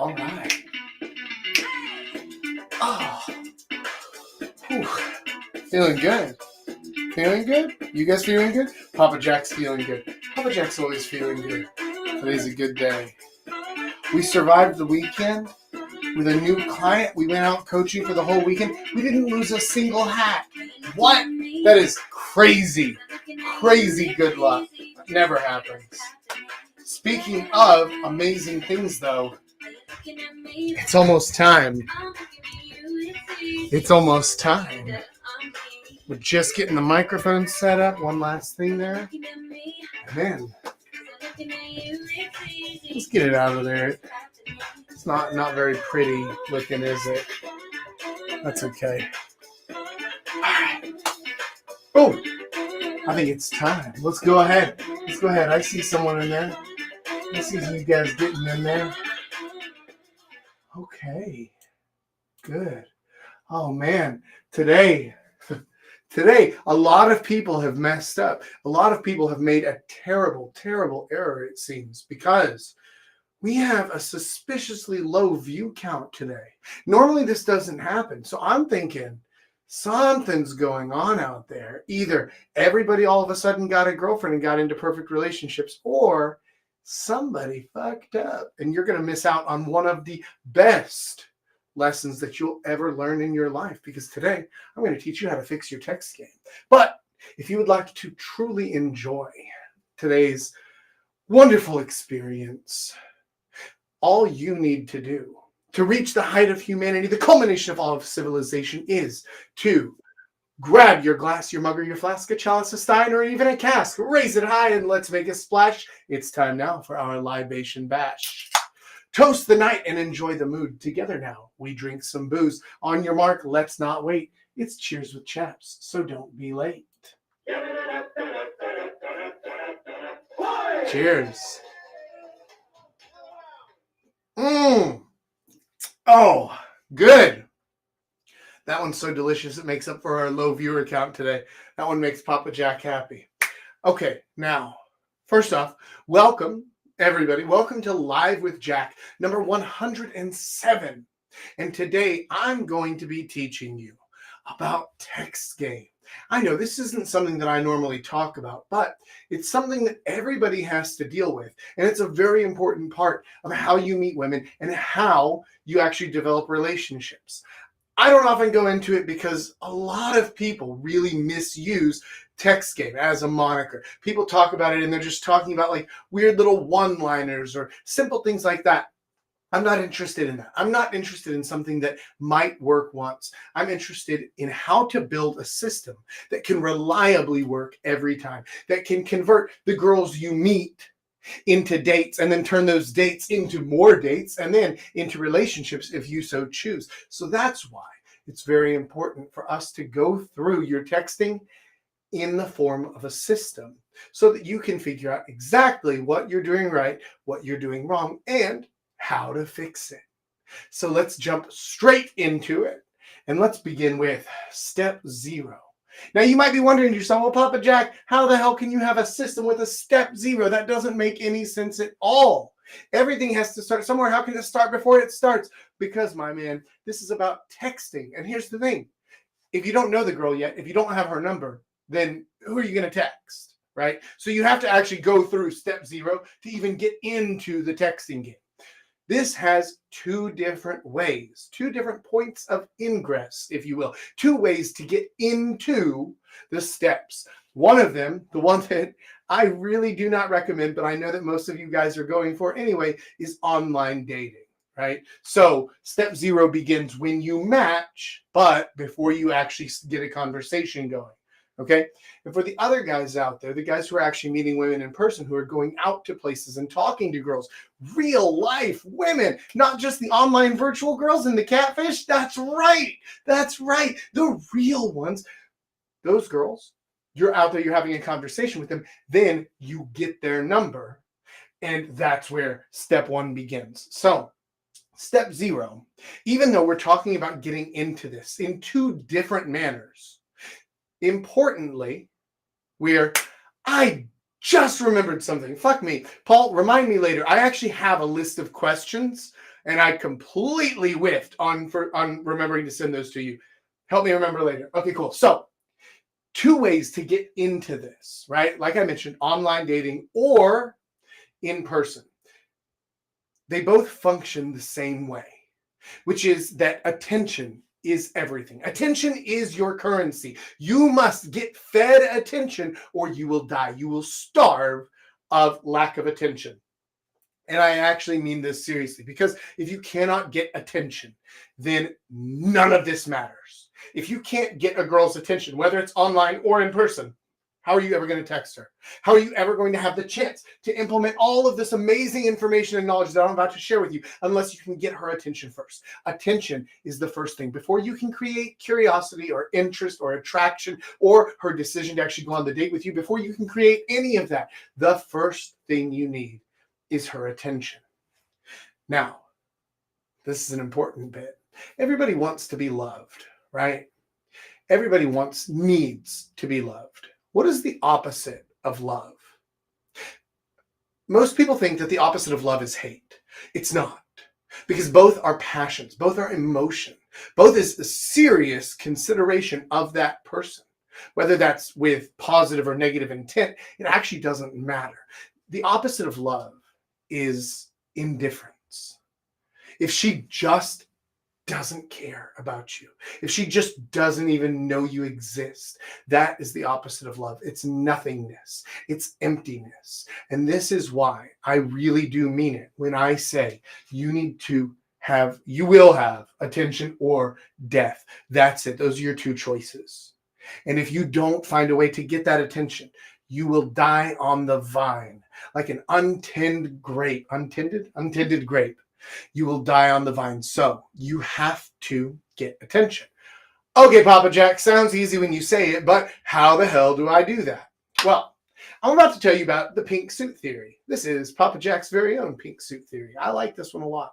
All right. Oh, whew. Feeling good. Feeling good? You guys feeling good? Papa Jack's feeling good. Papa Jack's always feeling good. Today's a good day. We survived the weekend with a new client. We went out coaching for the whole weekend. We didn't lose a single hat. What? That is crazy. Crazy good luck. Never happens. Speaking of amazing things, though, it's almost time. It's almost time. We're just getting the microphone set up. One last thing there. And then, let's get it out of there. It's not very pretty looking, is it? That's okay. All right. Oh, I think it's time. Let's go ahead. I see someone in there. I see you guys getting in there. Okay. Good. Oh, man. Today, a lot of people have messed up. A lot of people have made a terrible, terrible error, it seems, because we have a suspiciously low view count today. Normally, this doesn't happen. So I'm thinking something's going on out there. Either everybody all of a sudden got a girlfriend and got into perfect relationships, or somebody fucked up. And you're going to miss out on one of the best lessons that you'll ever learn in your life, because today I'm going to teach you how to fix your text game. But if you would like to truly enjoy today's wonderful experience, all you need to do to reach the height of humanity, the culmination of all of civilization, is to grab your glass, your mug, or your flask, a chalice, a stein, or even a cask. Raise it high and let's make a splash. It's time now for our libation bash. Toast the night and enjoy the mood. Together now, we drink some booze. On your mark, let's not wait. It's cheers with chaps, so don't be late. Cheers. Oh, good. That one's so delicious, it makes up for our low viewer count today. That one makes Papa Jack happy. Okay, now, first off, welcome, everybody. Welcome to Live with Jack, number 107. And today, I'm going to be teaching you about text game. I know this isn't something that I normally talk about, but it's something that everybody has to deal with. And it's a very important part of how you meet women and how you actually develop relationships. I don't often go into it because a lot of people really misuse text game as a moniker. People talk about it and they're just talking about like weird little one-liners or simple things like that. I'm not interested in that. I'm not interested in something that might work once. I'm interested in how to build a system that can reliably work every time, that can convert the girls you meet into dates and then turn those dates into more dates and then into relationships if you so choose. So that's why it's very important for us to go through your texting in the form of a system so that you can figure out exactly what you're doing right, what you're doing wrong, and how to fix it. So let's jump straight into it. And let's begin with step 0. Now you might be wondering to yourself, well, Papa Jack, how the hell can you have a system with a step 0? That doesn't make any sense at all. Everything has to start somewhere. How can it start before it starts? Because, my man, this is about texting. And here's the thing. If you don't know the girl yet, if you don't have her number, then who are you going to text, right? So you have to actually go through step 0 to even get into the texting game. This has 2 different ways, 2 different points of ingress, if you will, 2 ways to get into the steps. One of them, the one that I really do not recommend, but I know that most of you guys are going for anyway, is online dating, right? So step 0 begins when you match, but before you actually get a conversation going. Okay. And for the other guys out there, the guys who are actually meeting women in person, who are going out to places and talking to girls, real life women, not just the online virtual girls and the catfish. That's right. That's right. The real ones, those girls, you're out there, you're having a conversation with them. Then you get their number. And that's where step 1 begins. So step 0, even though we're talking about getting into this in 2 different manners, importantly, we're just remembered something. Fuck me. Paul, remind me later. I actually have a list of questions and I completely whiffed on remembering to send those to you. Help me remember later. Okay, cool. So, two ways to get into this, right? Like I mentioned, online dating or in person. They both function the same way, which is that attention is everything. Attention is your currency. You must get fed attention or you will die. You will starve of lack of attention. And I actually mean this seriously, because if you cannot get attention, then none of this matters. If you can't get a girl's attention, whether it's online or in person, how are you ever going to text her? How are you ever going to have the chance to implement all of this amazing information and knowledge that I'm about to share with you unless you can get her attention first? Attention is the first thing. Before you can create curiosity or interest or attraction or her decision to actually go on the date with you, before you can create any of that, the first thing you need is her attention. Now, this is an important bit. Everybody wants to be loved, right? Everybody needs to be loved. What is the opposite of love? Most people think that the opposite of love is hate. It's not, because both are passions, both are emotion, both is a serious consideration of that person. Whether that's with positive or negative intent, it actually doesn't matter. The opposite of love is indifference. If she just doesn't care about you, if she just doesn't even know you exist, that is the opposite of love. It's nothingness. It's emptiness. And this is why I really do mean it when I say you will have attention or death. That's it. Those are your two choices. And if you don't find a way to get that attention, you will die on the vine like an untended grape. Untended grape. You will die on the vine. So you have to get attention. Okay, Papa Jack, sounds easy when you say it, but how the hell do I do that? Well, I'm about to tell you about the pink suit theory. This is Papa Jack's very own pink suit theory. I like this one a lot.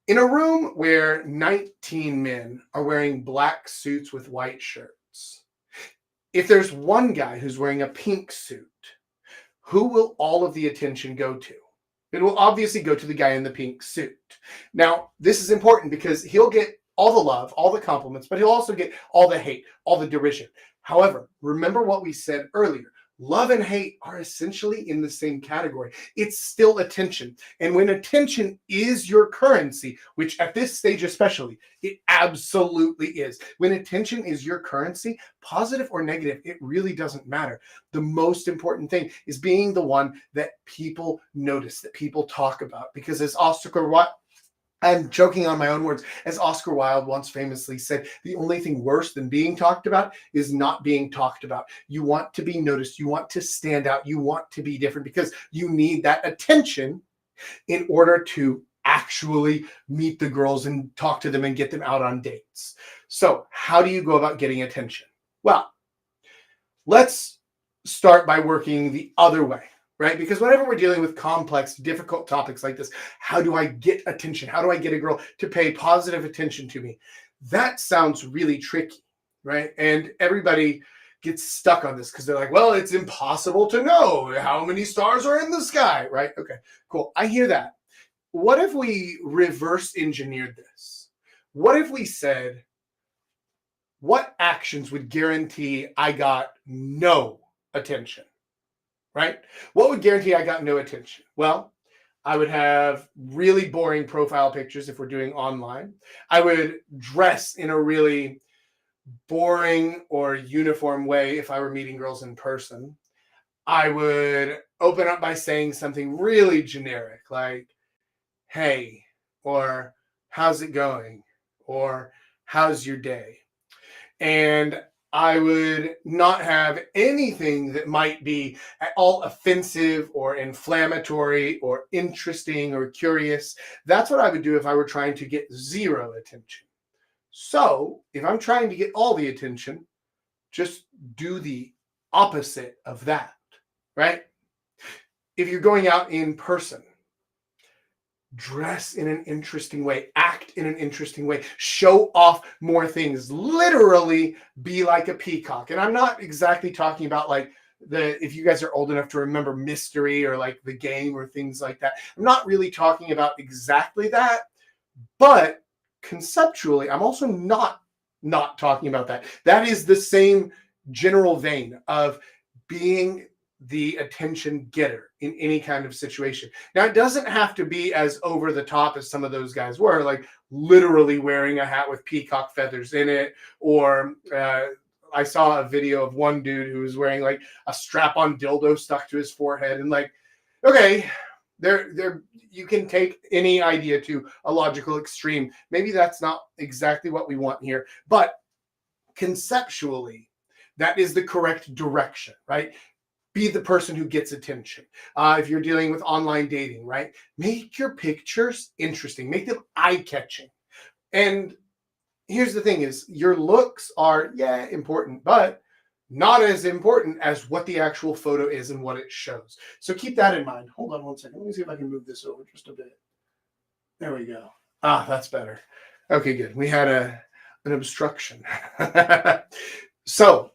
In a room where 19 men are wearing black suits with white shirts, if there's one guy who's wearing a pink suit, who will all of the attention go to? It will obviously go to the guy in the pink suit. Now, this is important because he'll get all the love, all the compliments, but he'll also get all the hate, all the derision. However, remember what we said earlier. Love and hate are essentially in the same category. It's still attention. And when attention is your currency, which at this stage especially, it absolutely is. When attention is your currency, positive or negative, it really doesn't matter. The most important thing is being the one that people notice, that people talk about. Because as I'm joking on my own words. As Oscar Wilde once famously said, the only thing worse than being talked about is not being talked about. You want to be noticed. You want to stand out. You want to be different because you need that attention in order to actually meet the girls and talk to them and get them out on dates. So how do you go about getting attention? Well, let's start by working the other way. Right? Because whenever we're dealing with complex, difficult topics like this, how do I get attention? How do I get a girl to pay positive attention to me? That sounds really tricky, right? And everybody gets stuck on this because they're like, well, it's impossible to know how many stars are in the sky, right? Okay, cool. I hear that. What if we reverse engineered this? What if we said, what actions would guarantee I got no attention? Right? What would guarantee I got no attention? Well, I would have really boring profile pictures if we're doing online. I would dress in a really boring or uniform way if I were meeting girls in person. I would open up by saying something really generic like, hey, or how's it going? Or how's your day? And I would not have anything that might be at all offensive or inflammatory or interesting or curious. That's what I would do if I were trying to get zero attention. So if I'm trying to get all the attention, just do the opposite of that, right? If you're going out in person, dress in an interesting way, act in an interesting way, show off more things, literally be like a peacock. And I'm not exactly talking about like if you guys are old enough to remember Mystery or like the game or things like that. I'm not really talking about exactly that, but conceptually, I'm also not talking about that. That is the same general vein of being the attention getter in any kind of situation. Now, it doesn't have to be as over the top as some of those guys were, like literally wearing a hat with peacock feathers in it, or I saw a video of one dude who was wearing like a strap-on dildo stuck to his forehead, and like, okay, there you can take any idea to a logical extreme. Maybe that's not exactly what we want here, but conceptually, that is the correct direction, right? Be the person who gets attention. If you're dealing with online dating, right? Make your pictures interesting, make them eye-catching. And here's the thing is, your looks are, yeah, important, but not as important as what the actual photo is and what it shows. So keep that in mind. Hold on one second. Let me see if I can move this over just a bit. There we go. That's better. Okay, good. We had an obstruction. So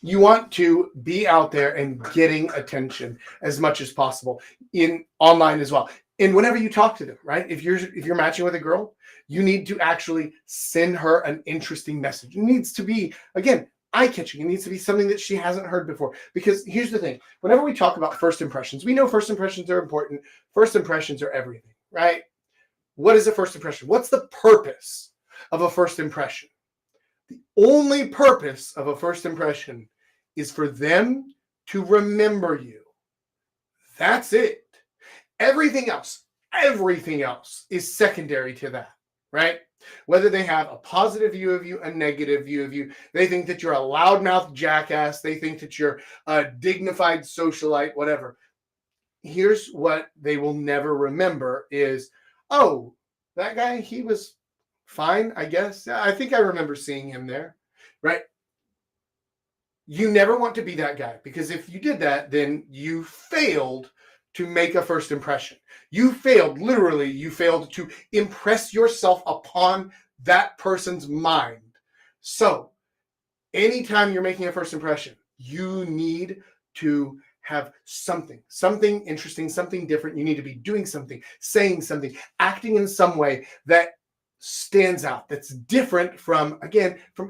you want to be out there and getting attention as much as possible in online as well. And whenever you talk to them, right? If you're matching with a girl, you need to actually send her an interesting message. It needs to be, again, eye-catching. It needs to be something that she hasn't heard before. Because here's the thing. Whenever we talk about first impressions, we know first impressions are important. First impressions are everything, right? What is a first impression? What's the purpose of a first impression? The only purpose of a first impression is for them to remember you. That's it. Everything else is secondary to that, right? Whether they have a positive view of you, a negative view of you, they think that you're a loudmouth jackass, they think that you're a dignified socialite, whatever. Here's what they will never remember is, oh, that guy, he was fine, I guess. Yeah, I think I remember seeing him there, right? You never want to be that guy, because if you did that, then you failed to make a first impression. You failed, literally, you failed to impress yourself upon that person's mind. So anytime you're making a first impression, you need to have something interesting, something different. You need to be doing something, saying something, acting in some way that stands out, that's different from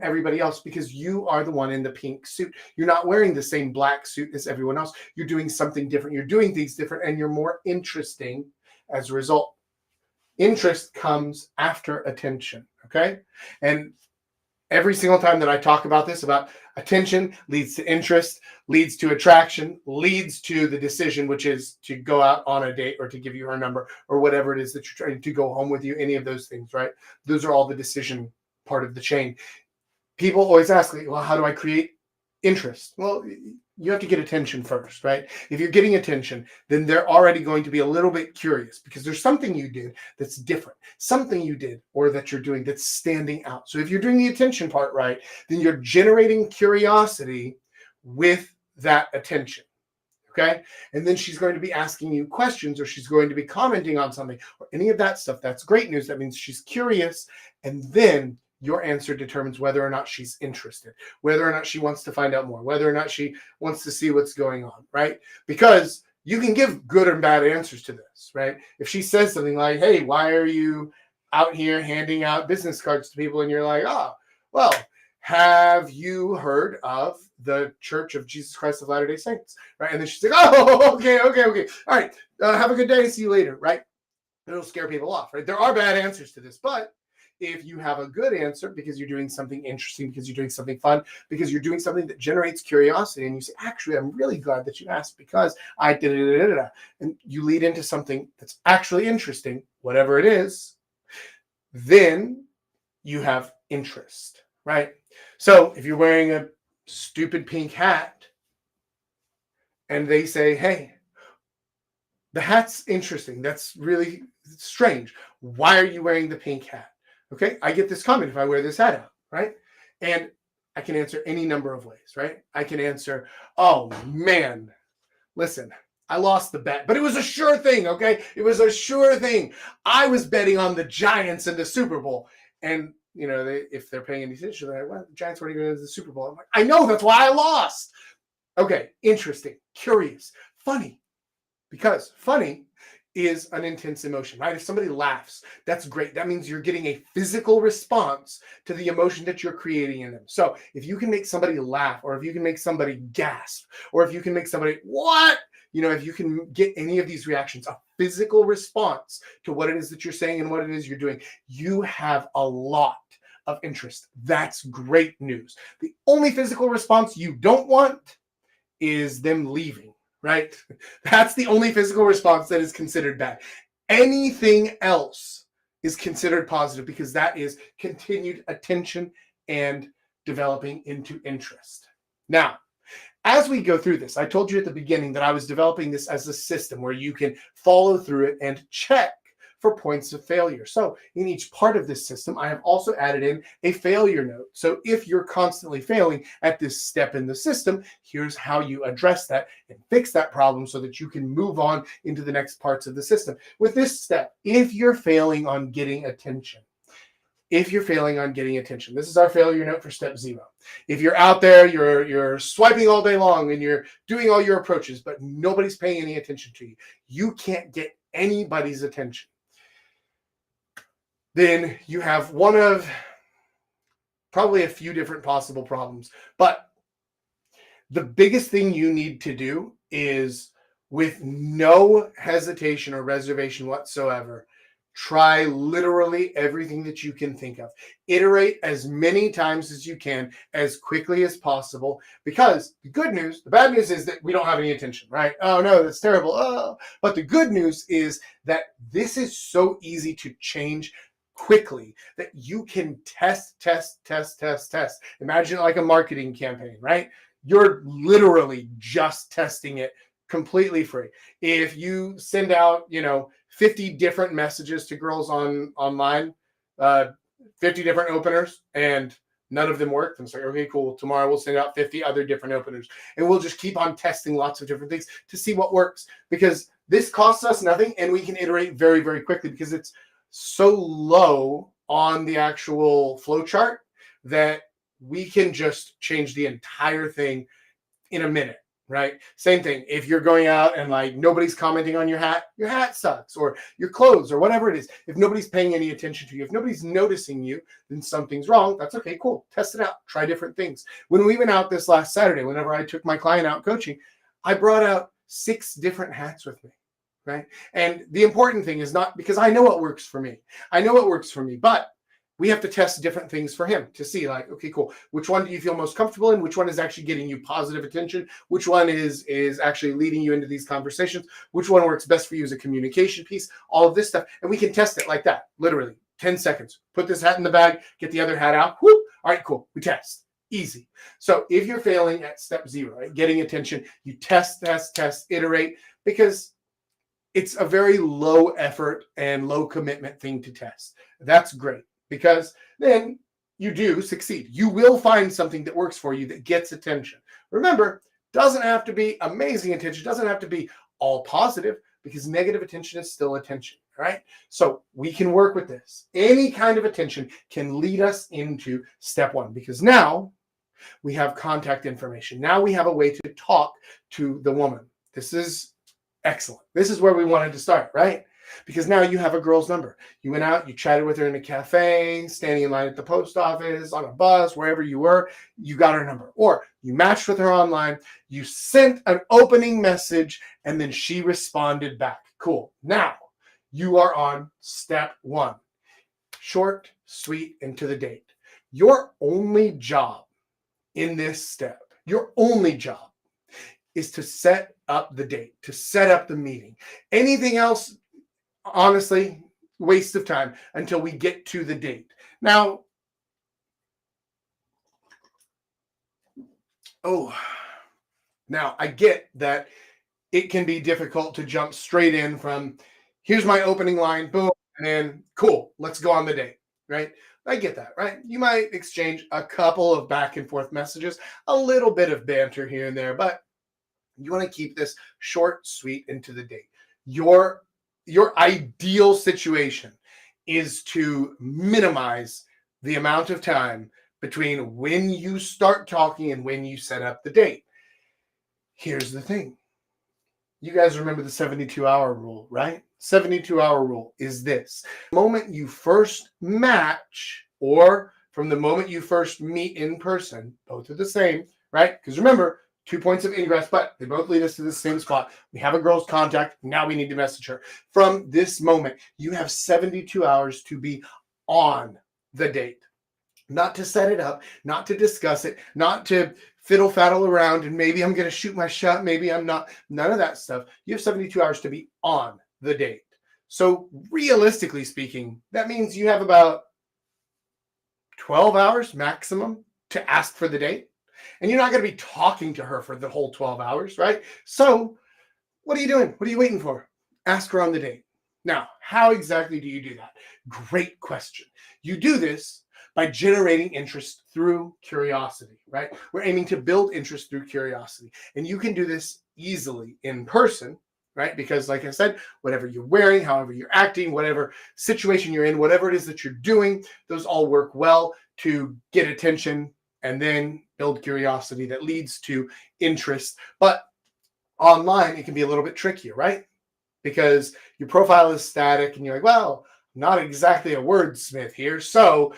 everybody else, because you are the one in the pink suit. You're not wearing the same black suit as everyone else. You're doing something different. You're doing things different, and you're more interesting as a result. Interest comes after attention, okay? And every single time that I talk about this, about attention leads to interest, leads to attraction, leads to the decision, which is to go out on a date or to give you her number or whatever it is that you're trying to go home with you, any of those things, right? Those are all the decision part of the chain. People always ask me, well, how do I create interest? Well, you have to get attention first, right? If you're getting attention, then they're already going to be a little bit curious, because there's something you did that's different, something you did or that you're doing that's standing out. So if you're doing the attention part right, then you're generating curiosity with that attention, okay? And then she's going to be asking you questions, or she's going to be commenting on something, or any of that stuff. That's great news. That means she's curious, and then your answer determines whether or not she's interested, whether or not she wants to find out more, whether or not she wants to see what's going on, right? Because you can give good and bad answers to this, right? If she says something like, hey, why are you out here handing out business cards to people? And you're like, oh, well, have you heard of the Church of Jesus Christ of Latter-day Saints, right? And then she's like, oh, okay. All right, have a good day. See you later, right? It'll scare people off, right? There are bad answers to this, but if you have a good answer, because you're doing something interesting, because you're doing something fun, because you're doing something that generates curiosity, and you say, actually, I'm really glad that you asked, because I did it, and you lead into something that's actually interesting, whatever it is, then you have interest, right? So if you're wearing a stupid pink hat and they say, hey, the hat's interesting, that's really strange, why are you wearing the pink hat? Okay, I get this comment if I wear this hat out, right? And I can answer any number of ways, right? I can answer, oh man, listen, I lost the bet, but it was a sure thing, okay? It was a sure thing. I was betting on the Giants in the Super Bowl. And, you know, if they're paying any attention, they're like, well, the Giants weren't even in the Super Bowl. I'm like, I know, that's why I lost. Okay, interesting, curious, funny, because funny is an intense emotion, right? If somebody laughs, that's great. That means you're getting a physical response to the emotion that you're creating in them. So if you can make somebody laugh, or if you can make somebody gasp, or if you can make somebody, what? If you can get any of these reactions, a physical response to what it is that you're saying and what it is you're doing, you have a lot of interest. That's great news. The only physical response you don't want is them leaving, right? That's the only physical response that is considered bad. Anything else is considered positive because that is continued attention and developing into interest. Now, as we go through this, I told you at the beginning that I was developing this as a system where you can follow through it and check for points of failure. So in each part of this system, I have also added in a failure note. So if you're constantly failing at this step in the system, here's how you address that and fix that problem so that you can move on into the next parts of the system. With this step, if you're failing on getting attention, this is our failure note for step 0. If you're out there, you're swiping all day long and you're doing all your approaches, but nobody's paying any attention to you, you can't get anybody's attention, then you have one of probably a few different possible problems. But the biggest thing you need to do is, with no hesitation or reservation whatsoever, try literally everything that you can think of. Iterate as many times as you can, as quickly as possible, because the bad news is that we don't have any attention, right? Oh no, that's terrible. Oh, but the good news is that this is so easy to change quickly that you can test. Imagine it like a marketing campaign, right? You're literally just testing it completely free. If you send out, 50 different messages to girls online, 50 different openers, and none of them work, then it's like, okay, cool. Tomorrow we'll send out 50 other different openers, and we'll just keep on testing lots of different things to see what works, because this costs us nothing and we can iterate very, very quickly because it's so low on the actual flow chart that we can just change the entire thing in a minute, right? Same thing. If you're going out and like nobody's commenting on your hat sucks, or your clothes, or whatever it is. If nobody's paying any attention to you, if nobody's noticing you, then something's wrong. That's okay, cool. Test it out. Try different things. When we went out this last Saturday, whenever I took my client out coaching, I brought out 6 different hats with me. Right. And the important thing is not because I know what works for me. But we have to test different things for him to see, like, okay, cool. Which one do you feel most comfortable in? Which one is actually getting you positive attention? Which one is actually leading you into these conversations? Which one works best for you as a communication piece? All of this stuff. And we can test it like that. Literally 10 seconds. Put this hat in the bag, get the other hat out. Whoop. All right, cool. We test. Easy. So if you're failing at step 0, right, getting attention, you test, iterate, because it's a very low effort and low commitment thing to test. That's great, because then you do succeed. You will find something that works for you that gets attention. Remember, doesn't have to be amazing attention, doesn't have to be all positive, because negative attention is still attention, right? So we can work with this. Any kind of attention can lead us into step 1, because now we have contact information. Now we have a way to talk to the woman. This is excellent. This is where we wanted to start, right? Because now you have a girl's number. You went out, you chatted with her in a cafe, standing in line at the post office, on a bus, wherever you were, you got her number. Or you matched with her online, you sent an opening message, and then she responded back. Cool. Now you are on step 1. Short, sweet, and to the date. Your only job in this step, is to set up the date, to set up the meeting. Anything else, honestly, waste of time until we get to the date. Now, I get that it can be difficult to jump straight in from, here's my opening line, boom, and then, cool, let's go on the date, right? I get that, right? You might exchange a couple of back and forth messages, a little bit of banter here and there, but you want to keep this short, sweet, and to the date. Your ideal situation is to minimize the amount of time between when you start talking and when you set up the date. Here's the thing. You guys remember the 72-hour rule, right? 72-hour rule is this. The moment you first match, or from the moment you first meet in person, both are the same, right? Because remember, 2 points of ingress, but they both lead us to the same spot. We have a girl's contact. Now we need to message her. From this moment, you have 72 hours to be on the date. Not to set it up, not to discuss it, not to fiddle faddle around and maybe I'm going to shoot my shot, maybe I'm not. None of that stuff. You have 72 hours to be on the date. So realistically speaking, that means you have about 12 hours maximum to ask for the date. And you're not going to be talking to her for the whole 12 hours, right? So what are you doing? What are you waiting for? Ask her on the date. Now, how exactly do you do that? Great question. You do this by generating interest through curiosity, right? We're aiming to build interest through curiosity. And you can do this easily in person, right? Because like I said, whatever you're wearing, however you're acting, whatever situation you're in, whatever it is that you're doing, those all work well to get attention and then build curiosity that leads to interest. But online, it can be a little bit trickier, right? Because your profile is static and you're like, well, not exactly a wordsmith here. So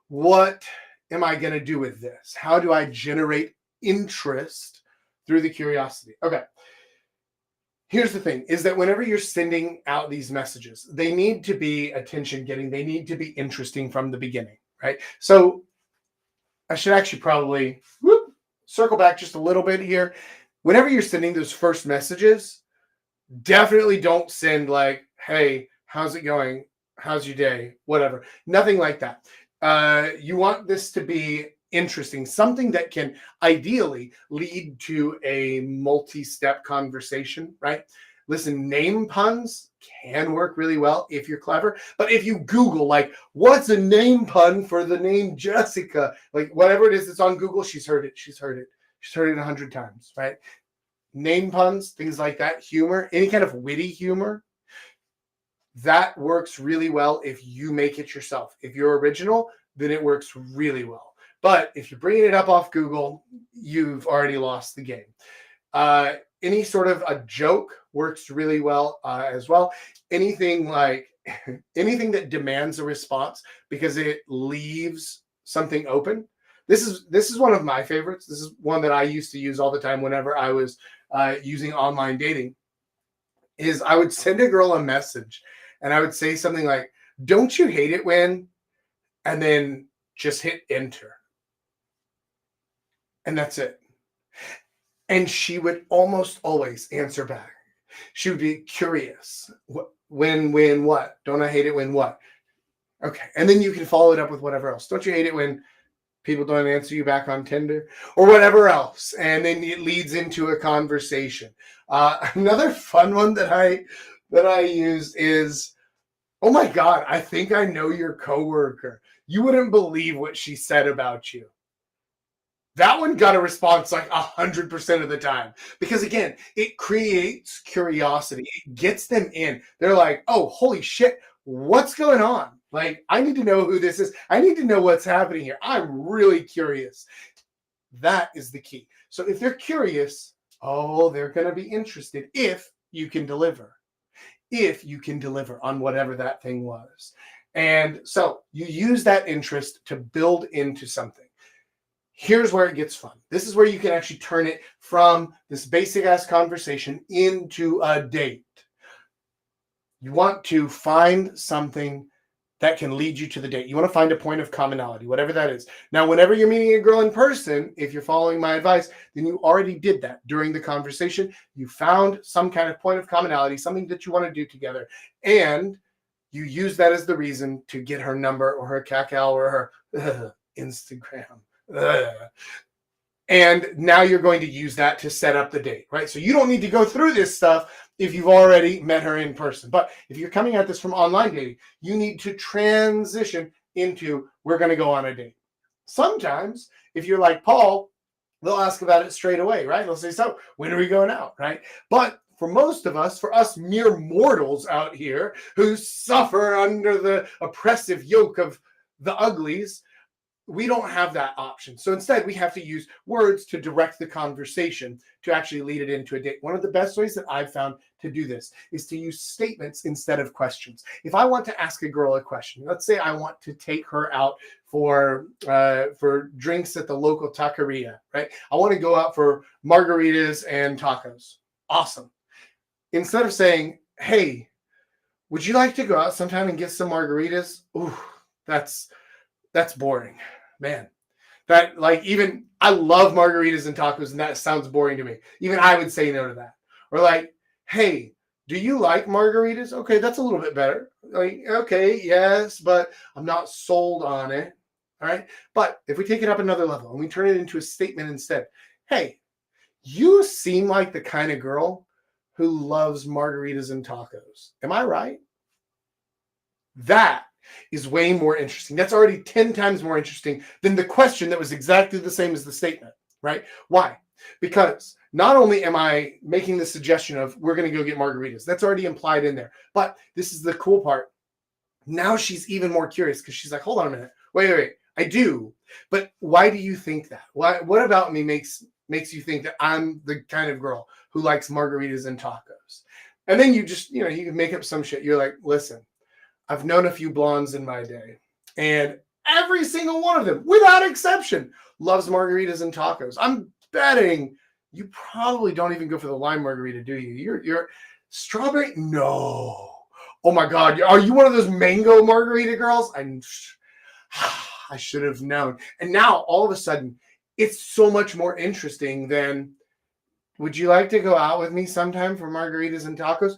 what am I going to do with this? How do I generate interest through the curiosity? Okay. Here's the thing is that whenever you're sending out these messages, they need to be attention getting. They need to be interesting from the beginning, right? So I should actually probably circle back just a little bit here. Whenever you're sending those first messages, definitely don't send like, hey, how's it going? How's your day? Whatever. Nothing like that. You want this to be interesting, something that can ideally lead to a multi-step conversation, right? Listen, name puns can work really well if you're clever, but if you Google, like, what's a name pun for the name Jessica? Like, whatever it is that's on Google, she's heard it. She's heard it 100 times, right? Name puns, things like that, humor, any kind of witty humor, that works really well if you make it yourself. If you're original, then it works really well. But if you're bringing it up off Google, you've already lost the game. Any sort of a joke works really well as well. Anything that demands a response because it leaves something open. This is one of my favorites. This is one that I used to use all the time whenever I was using online dating. Is I would send a girl a message and I would say something like, "Don't you hate it when," and then just hit enter. And that's it. And she would almost always answer back. She would be curious. When, what? Don't I hate it when what? Okay. And then you can follow it up with whatever else. Don't you hate it when people don't answer you back on Tinder or whatever else? And then it leads into a conversation. Another fun one that I used is, oh my God, I think I know your coworker. You wouldn't believe what she said about you. That one got a response like 100% of the time because again, it creates curiosity. It gets them in. They're like, oh, holy shit, what's going on? Like, I need to know who this is. I need to know what's happening here. I'm really curious. That is the key. So if they're curious, they're going to be interested if you can deliver. If you can deliver on whatever that thing was. And so you use that interest to build into something. Here's where it gets fun. This is where you can actually turn it from this basic ass conversation into a date. You want to find something that can lead you to the date. You want to find a point of commonality, whatever that is. Now, whenever you're meeting a girl in person, if you're following my advice, then you already did that during the conversation. You found some kind of point of commonality, something that you want to do together. And you use that as the reason to get her number or her Kakao or her Instagram. And now you're going to use that to set up the date, right? So you don't need to go through this stuff if you've already met her in person. But if you're coming at this from online dating, you need to transition into, we're going to go on a date. Sometimes, if you're like Paul, they'll ask about it straight away, right? They'll say, so when are we going out, right? But for most of us, for us mere mortals out here who suffer under the oppressive yoke of the uglies, we don't have that option. So instead, we have to use words to direct the conversation to actually lead it into a date. One of the best ways that I've found to do this is to use statements instead of questions. If I want to ask a girl a question, let's say I want to take her out for drinks at the local taqueria, right? I want to go out for margaritas and tacos. Awesome. Instead of saying, hey, would you like to go out sometime and get some margaritas? Ooh, that's boring, man. That, like, even I love margaritas and tacos, and that sounds boring to me. Even I would say no to that. Or like, hey, do you like margaritas? Okay, that's a little bit better. Like, okay, yes, but I'm not sold on it. All right. But if we take it up another level and we turn it into a statement instead, hey, you seem like the kind of girl who loves margaritas and tacos. Am I right? That is way more interesting. That's already 10 times more interesting than the question that was exactly the same as the statement, right? Why? Because not only am I making the suggestion of we're going to go get margaritas, that's already implied in there. But this is the cool part. Now she's even more curious because she's like, hold on a minute. Wait. I do. But why do you think that? What about me makes you think that I'm the kind of girl who likes margaritas and tacos? And then you just, you can make up some shit. You're like, listen, I've known a few blondes in my day, and every single one of them, without exception, loves margaritas and tacos. I'm betting you probably don't even go for the lime margarita, do you? You're strawberry? No. Oh my God. Are you one of those mango margarita girls? I should have known. And now all of a sudden, it's so much more interesting than, would you like to go out with me sometime for margaritas and tacos?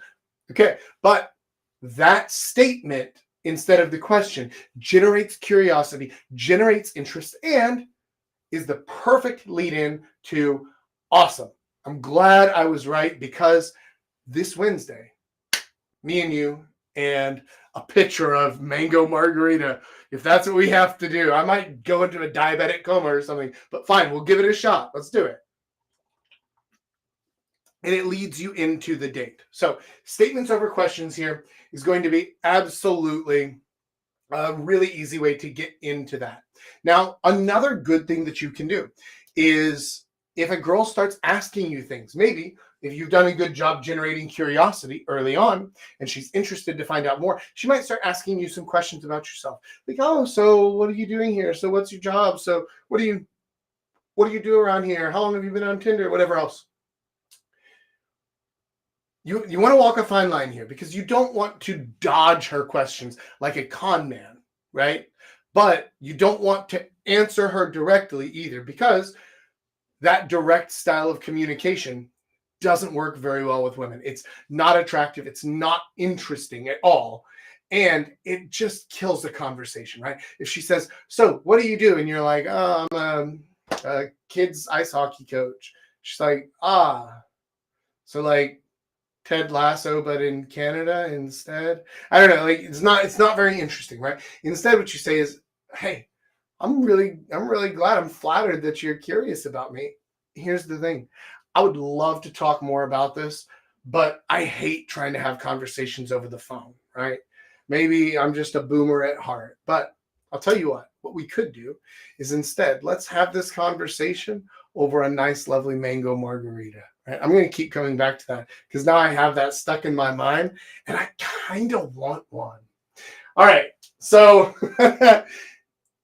Okay. But that statement, instead of the question, generates curiosity, generates interest, and is the perfect lead in to awesome. I'm glad I was right, because this Wednesday, me and you and a pitcher of mango margarita, if that's what we have to do, I might go into a diabetic coma or something, but fine, we'll give it a shot. Let's do it. And it leads you into the date. So statements over questions here is going to be absolutely a really easy way to get into that. Now, another good thing that you can do is if a girl starts asking you things, maybe if you've done a good job generating curiosity early on and she's interested to find out more, she might start asking you some questions about yourself. Like, oh, so what are you doing here? So what's your job? So what do you do around here? How long have you been on Tinder? Whatever else. You want to walk a fine line here, because you don't want to dodge her questions like a con man, right? But you don't want to answer her directly either, because that direct style of communication doesn't work very well with women. It's not attractive. It's not interesting at all. And it just kills the conversation, right? If she says, so what do you do? And you're like, oh, I'm a kid's ice hockey coach. She's like, so like Ted Lasso, but in Canada instead. I don't know. Like, it's not very interesting, right? Instead, what you say is, hey, I'm really glad, I'm flattered that you're curious about me. Here's the thing. I would love to talk more about this, but I hate trying to have conversations over the phone, right? Maybe I'm just a boomer at heart, but I'll tell you what we could do is instead, let's have this conversation over a nice, lovely mango margarita. Right? I'm going to keep coming back to that because now I have that stuck in my mind and I kind of want one. All right. So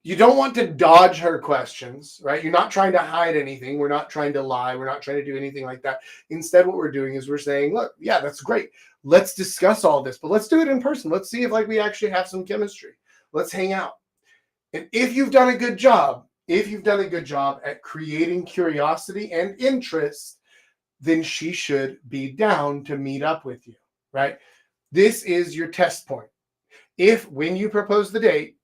you don't want to dodge her questions, right? You're not trying to hide anything. We're not trying to lie. We're not trying to do anything like that. Instead, what we're doing is we're saying, look, yeah, that's great. Let's discuss all this, but let's do it in person. Let's see if we actually have some chemistry. Let's hang out. And if you've done a good job at creating curiosity and interest, then she should be down to meet up with you, right? This is your test point. If when you propose the date,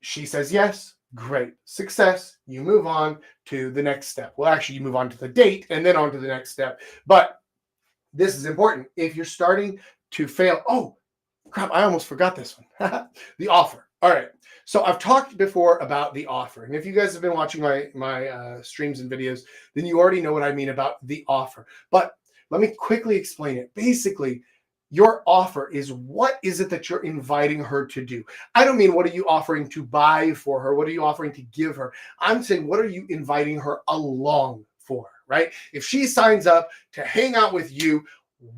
she says yes, great, success, you move on to the next step. Well, actually, you move on to the date and then on to the next step. But this is important. If you're starting to fail, oh, crap, I almost forgot this one. The offer. All right. So I've talked before about the offer. And if you guys have been watching my streams and videos, then you already know what I mean about the offer. But let me quickly explain it. Basically, Your offer is, what is it that you're inviting her to do? I don't mean what are you offering to buy for her? What are you offering to give her? I'm saying, what are you inviting her along for, right? If she signs up to hang out with you,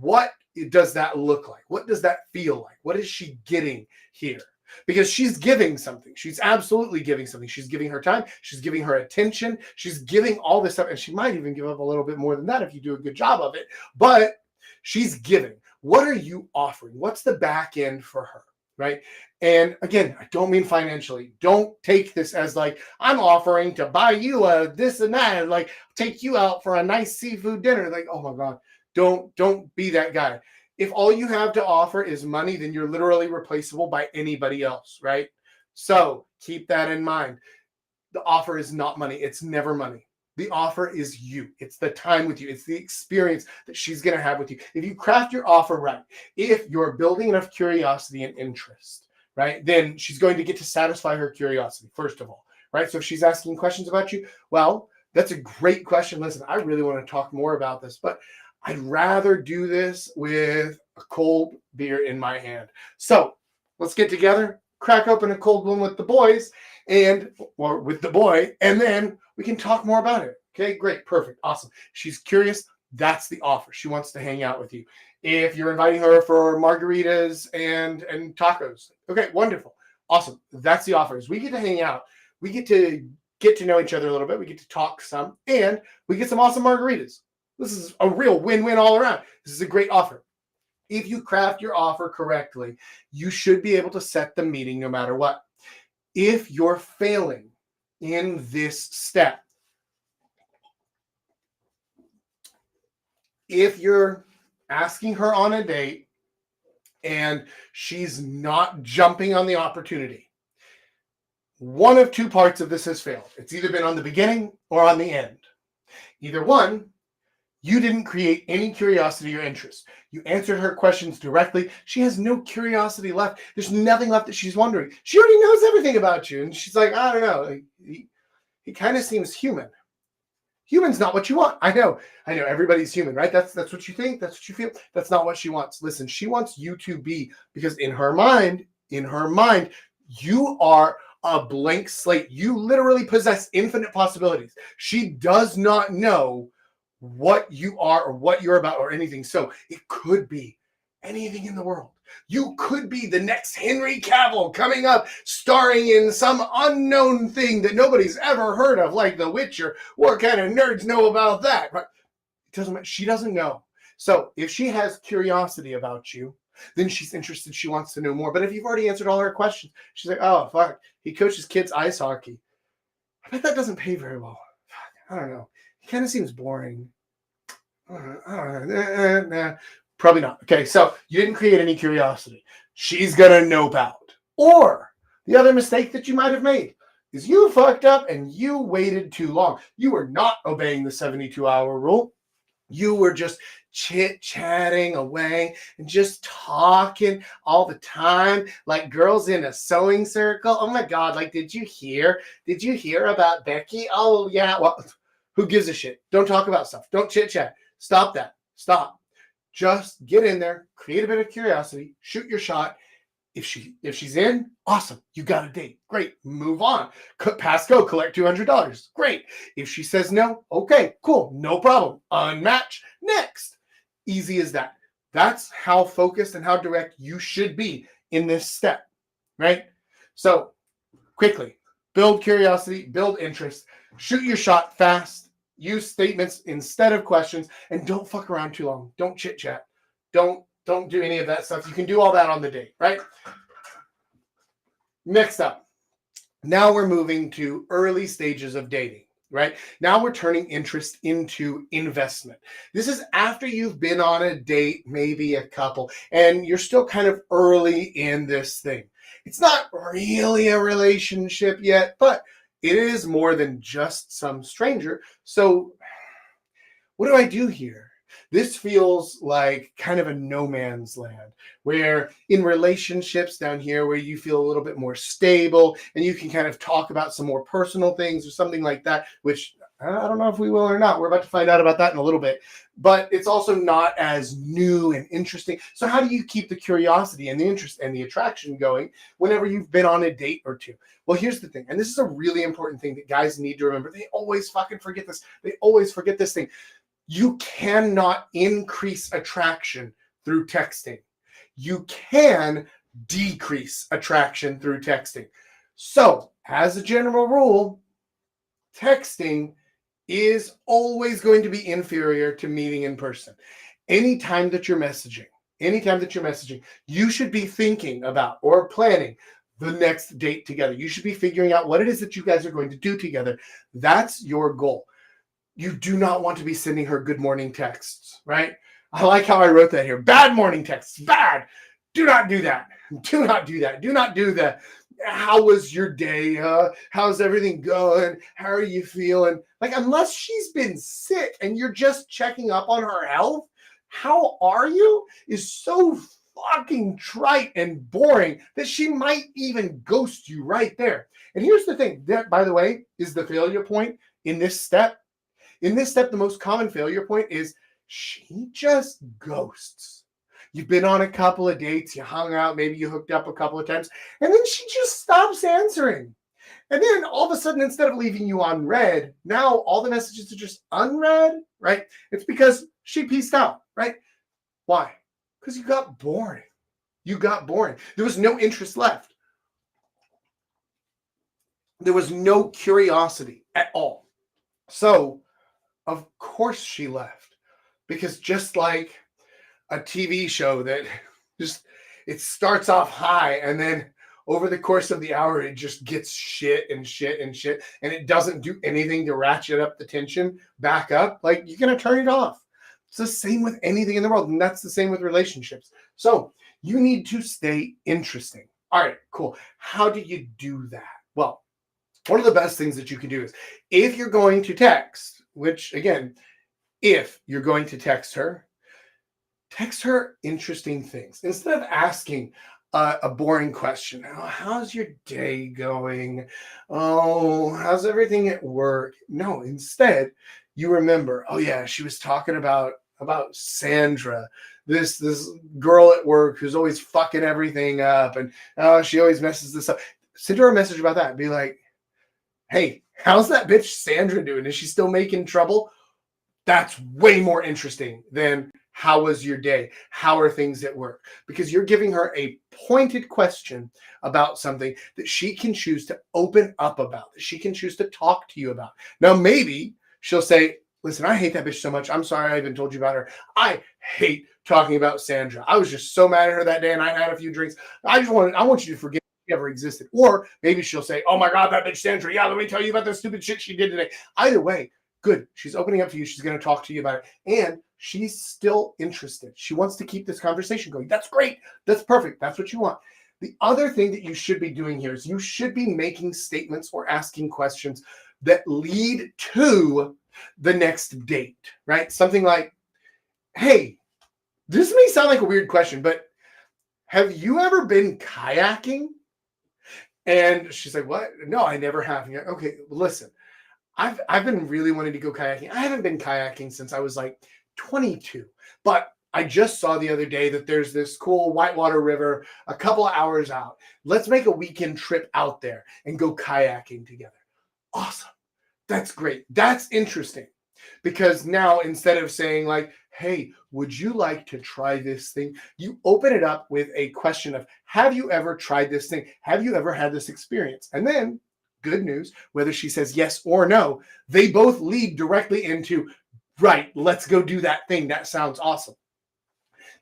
what does that look like? What does that feel like? What is she getting here? Because she's giving something. She's absolutely giving something. She's giving her time. She's giving her attention. She's giving all this stuff. And she might even give up a little bit more than that if you do a good job of it. But she's giving. What are you offering? What's the back end for her, right? And again, I don't mean financially. Don't take this as like, I'm offering to buy you a this and that, and like take you out for a nice seafood dinner. Like, oh my God, don't be that guy. If all you have to offer is money, then you're literally replaceable by anybody else, right? So keep that in mind. The offer is not money. It's never money. The offer is you. It's the time with you. It's the experience that she's going to have with you. If you craft your offer right, if you're building enough curiosity and interest, right, then she's going to get to satisfy her curiosity, first of all, right? So if she's asking questions about you, well, that's a great question. Listen, I really want to talk more about this, but I'd rather do this with a cold beer in my hand. So let's get together, crack open a cold one with the boys, or with the boy, and then we can talk more about it. Okay, great, perfect, awesome. She's curious. That's the offer. She wants to hang out with you. If you're inviting her for margaritas and tacos, okay, wonderful, awesome. That's the offer. Is we get to hang out. We get to know each other a little bit. We get to talk some, and we get some awesome margaritas. This is a real win-win all around. This is a great offer. If you craft your offer correctly, you should be able to set the meeting no matter what. If you're failing in this step, if you're asking her on a date and she's not jumping on the opportunity, one of two parts of this has failed. It's either been on the beginning or on the end. Either one, you didn't create any curiosity or interest. You answered her questions directly. She has no curiosity left. There's nothing left that she's wondering. She already knows everything about you. And she's like, I don't know. He kind of seems human. Human's not what you want. I know. Everybody's human, right? That's what you think. That's what you feel. That's not what she wants. Listen, she wants you to be, because in her mind, you are a blank slate. You literally possess infinite possibilities. She does not know what you are or what you're about or anything. So it could be anything in the world. You could be the next Henry Cavill coming up, starring in some unknown thing that nobody's ever heard of, like The Witcher. What kind of nerds know about that? Right? It doesn't matter. She doesn't know. So if she has curiosity about you, then she's interested. She wants to know more. But if you've already answered all her questions, she's like, oh, fuck, he coaches kids ice hockey. I bet that doesn't pay very well. I don't know. He kind of seems boring. I don't know. Nah, probably not. Okay, so you didn't create any curiosity. She's going to nope out. Or the other mistake that you might have made is you fucked up and you waited too long. You were not obeying the 72-hour rule. You were just chit-chatting away and just talking all the time like girls in a sewing circle. Oh my God, like, did you hear about Becky? Oh yeah, well, who gives a shit? Don't talk about stuff. Don't chit-chat. Stop that. Stop. Just get in there, create a bit of curiosity, shoot your shot. If she's in, awesome. You got a date. Great. Move on. Pass go. Collect $200. Great. If she says no, okay, cool. No problem. Unmatch. Next. Easy as that. That's how focused and how direct you should be in this step, right? So quickly, build curiosity, build interest, shoot your shot fast, use statements instead of questions, and don't fuck around too long. Don't chit chat. Don't do any of that stuff. You can do all that on the date, right? Next up, now we're moving to early stages of dating, right? Now we're turning interest into investment. This is after you've been on a date, maybe a couple, and you're still kind of early in this thing. It's not really a relationship yet, but it is more than just some stranger. So what do I do here? This feels like kind of a no man's land, where in relationships down here where you feel a little bit more stable and you can kind of talk about some more personal things or something like that, which I don't know if we will or not. We're about to find out about that in a little bit. But it's also not as new and interesting. So how do you keep the curiosity and the interest and the attraction going whenever you've been on a date or two? Well, here's the thing. And this is a really important thing that guys need to remember. They always fucking forget this. They always forget this thing. You cannot increase attraction through texting. You can decrease attraction through texting. So, as a general rule, texting is always going to be inferior to meeting in person. Anytime that you're messaging, you should be thinking about or planning the next date together. You should be figuring out what it is that you guys are going to do together. That's your goal. You do not want to be sending her good morning texts, right? I like how I wrote that here. Bad morning texts, bad. Do not do that. Do not do that. Do not do that. How was your day? How's everything going? How are you feeling? Like, unless she's been sick and you're just checking up on her health, how are you is so fucking trite and boring that she might even ghost you right there. And here's the thing. That, by the way, is the failure point in this step. In this step, the most common failure point is she just ghosts. You've been on a couple of dates, you hung out, maybe you hooked up a couple of times, and then she just stops answering. And then all of a sudden, instead of leaving you on read, now all the messages are just unread, right? It's because she pieced out, right? Why? Because you got boring. You got boring. There was no interest left. There was no curiosity at all. So, of course she left. Because just like a TV show that just, it starts off high and then over the course of the hour, it just gets shit and shit and shit. And it doesn't do anything to ratchet up the tension back up. Like, you're going to turn it off. It's the same with anything in the world. And that's the same with relationships. So you need to stay interesting. All right, cool. How do you do that? Well, one of the best things that you can do is if you're going to text, which again, if you're going to text her interesting things. Instead of asking a boring question, oh, how's your day going? Oh, how's everything at work? No, instead, you remember, oh yeah, she was talking about Sandra, this girl at work who's always fucking everything up, and she always messes this up. Send her a message about that. Be like, hey, how's that bitch Sandra doing? Is she still making trouble? That's way more interesting than how was your day? How are things at work? Because you're giving her a pointed question about something that she can choose to open up about, that she can choose to talk to you about. Now, maybe she'll say, listen, I hate that bitch so much. I'm sorry I even told you about her. I hate talking about Sandra. I was just so mad at her that day and I had a few drinks. I want you to forget she ever existed. Or maybe she'll say, oh my God, that bitch Sandra. Yeah, let me tell you about the stupid shit she did today. Either way, good. She's opening up to you. She's going to talk to you about it. And she's still interested. She wants to keep this conversation going. That's great. That's perfect. That's what you want. The other thing that you should be doing here is you should be making statements or asking questions that lead to the next date, right? Something like, hey, this may sound like a weird question, but have you ever been kayaking? And she's like, what? No, I never have. And okay, listen, I've been really wanting to go kayaking. I haven't been kayaking since I was like 22, but I just saw the other day that there's this cool whitewater river a couple of hours out. Let's make a weekend trip out there and go kayaking together. Awesome. That's great. That's interesting. Because now instead of saying like, hey, would you like to try this thing? You open it up with a question of, have you ever tried this thing? Have you ever had this experience? And then, good news, whether she says yes or no, they both lead directly into, right, let's go do that thing. That sounds awesome.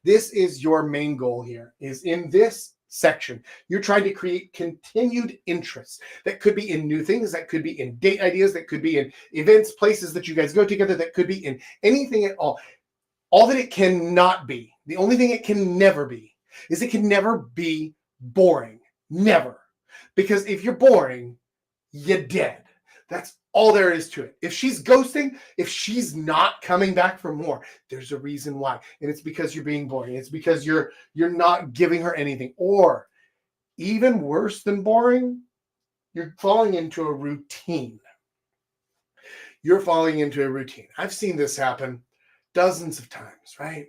This is your main goal here, is in this section, you're trying to create continued interest. That could be in new things, that could be in date ideas, that could be in events, places that you guys go together, that could be in anything at all. All that it cannot be, the only thing it can never be, is it can never be boring. Never. Because if you're boring, you're dead. That's all there is to it. If she's ghosting, if she's not coming back for more, there's a reason why. And it's because you're being boring. It's because you're not giving her anything. Or even worse than boring, you're falling into a routine. you're falling into a routine. I've seen this happen dozens of times, right?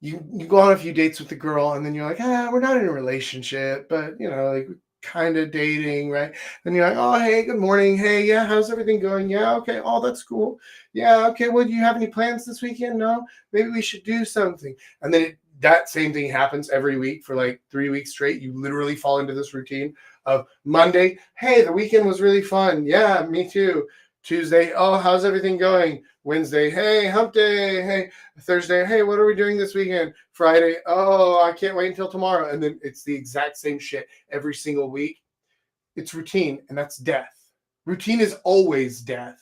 You go on a few dates with the girl, and then you're like, we're not in a relationship, but like kind of dating, right? And you're like, oh, hey, good morning. Hey, yeah, how's everything going? Yeah, okay. Oh, that's cool. Yeah, okay. Well, do you have any plans this weekend? No, maybe we should do something. And then that same thing happens every week for like 3 weeks straight. You literally fall into this routine of Monday, hey, the weekend was really fun. Yeah, me too. Tuesday, oh, how's everything going? Wednesday, hey, hump day. Hey, Thursday, hey, what are we doing this weekend? Friday, oh, I can't wait until tomorrow. And then it's the exact same shit every single week. It's routine, and that's death. Routine is always death.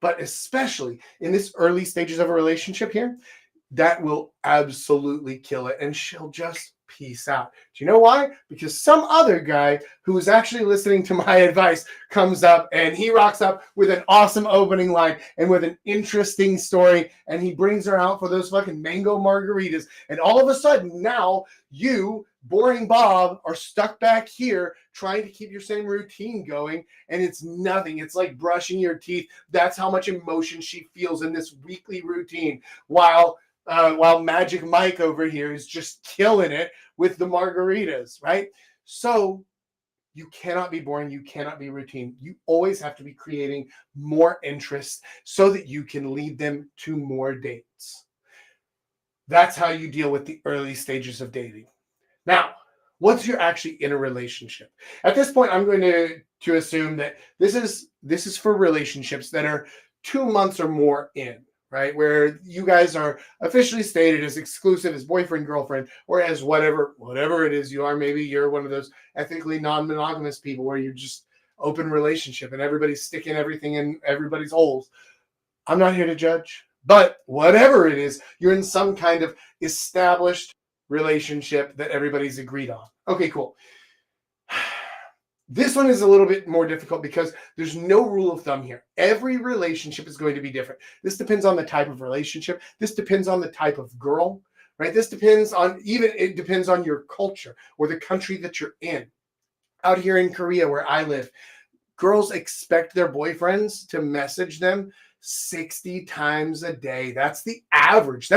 But especially in this early stages of a relationship here, that will absolutely kill it. And she'll just peace out. Do you know why? Because some other guy who is actually listening to my advice comes up and he rocks up with an awesome opening line and with an interesting story, and he brings her out for those fucking mango margaritas. And all of a sudden now you, boring Bob, are stuck back here trying to keep your same routine going, and it's nothing. It's like brushing your teeth. That's how much emotion she feels in this weekly routine, while Magic Mike over here is just killing it with the margaritas, right? So you cannot be boring. You cannot be routine. You always have to be creating more interest so that you can lead them to more dates. That's how you deal with the early stages of dating. Now, once you're actually in a relationship, at this point, I'm going to assume that this is for relationships that are 2 months or more in, right? Where you guys are officially stated as exclusive, as boyfriend, girlfriend, or as whatever it is you are. Maybe you're one of those ethically non-monogamous people where you're just open relationship and everybody's sticking everything in everybody's holes. I'm not here to judge, but whatever it is, you're in some kind of established relationship that everybody's agreed on. Okay, cool. This one is a little bit more difficult because there's no rule of thumb here. Every relationship is going to be different. This depends on the type of relationship. This depends on the type of girl, right? This depends on, it depends on your culture or the country that you're in. Out here in Korea, where I live, girls expect their boyfriends to message them 60 times a day. That's the average.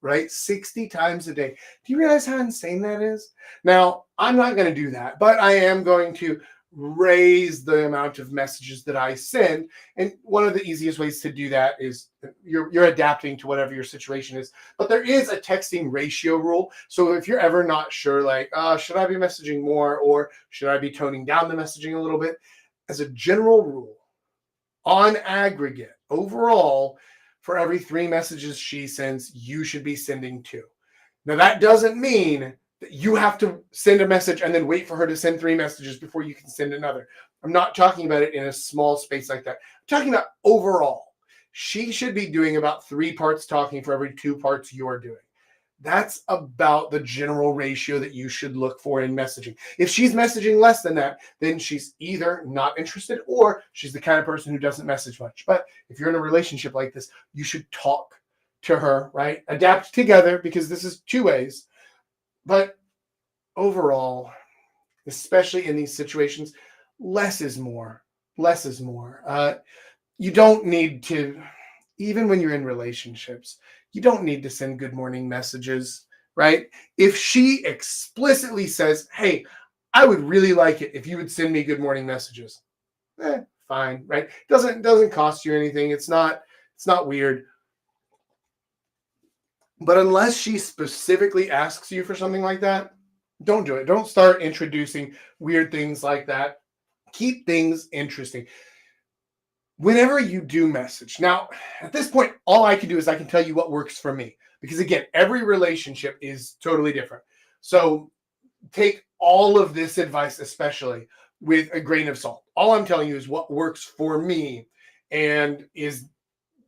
Right? 60 times a day. Do you realize how insane that is? Now, I'm not going to do that, but I am going to raise the amount of messages that I send. And one of the easiest ways to do that is you're adapting to whatever your situation is. But there is a texting ratio rule. So if you're ever not sure, like, should I be messaging more or should I be toning down the messaging a little bit? As a general rule, on aggregate, overall, for every 3 messages she sends, you should be sending 2. Now, that doesn't mean that you have to send a message and then wait for her to send 3 messages before you can send another. I'm not talking about it in a small space like that. I'm talking about overall. She should be doing about 3 parts talking for every 2 parts you're doing. That's about the general ratio that you should look for in messaging. If she's messaging less than that, then she's either not interested or she's the kind of person who doesn't message much. But if you're in a relationship like this, you should talk to her, right? Adapt together, because this is 2 ways. But overall, especially in these situations, less is more. Less is more. You don't need to, even when you're in relationships, you don't need to send good morning messages, right? If she explicitly says, hey, I would really like it if you would send me good morning messages, fine, right? Doesn't cost you anything. It's not weird. But unless she specifically asks you for something like that, don't do it. Don't start introducing weird things like that. Keep things interesting. Whenever you do message, now at this point, all I can do is I can tell you what works for me, because again, every relationship is totally different. So take all of this advice, especially, with a grain of salt. All I'm telling you is what works for me and is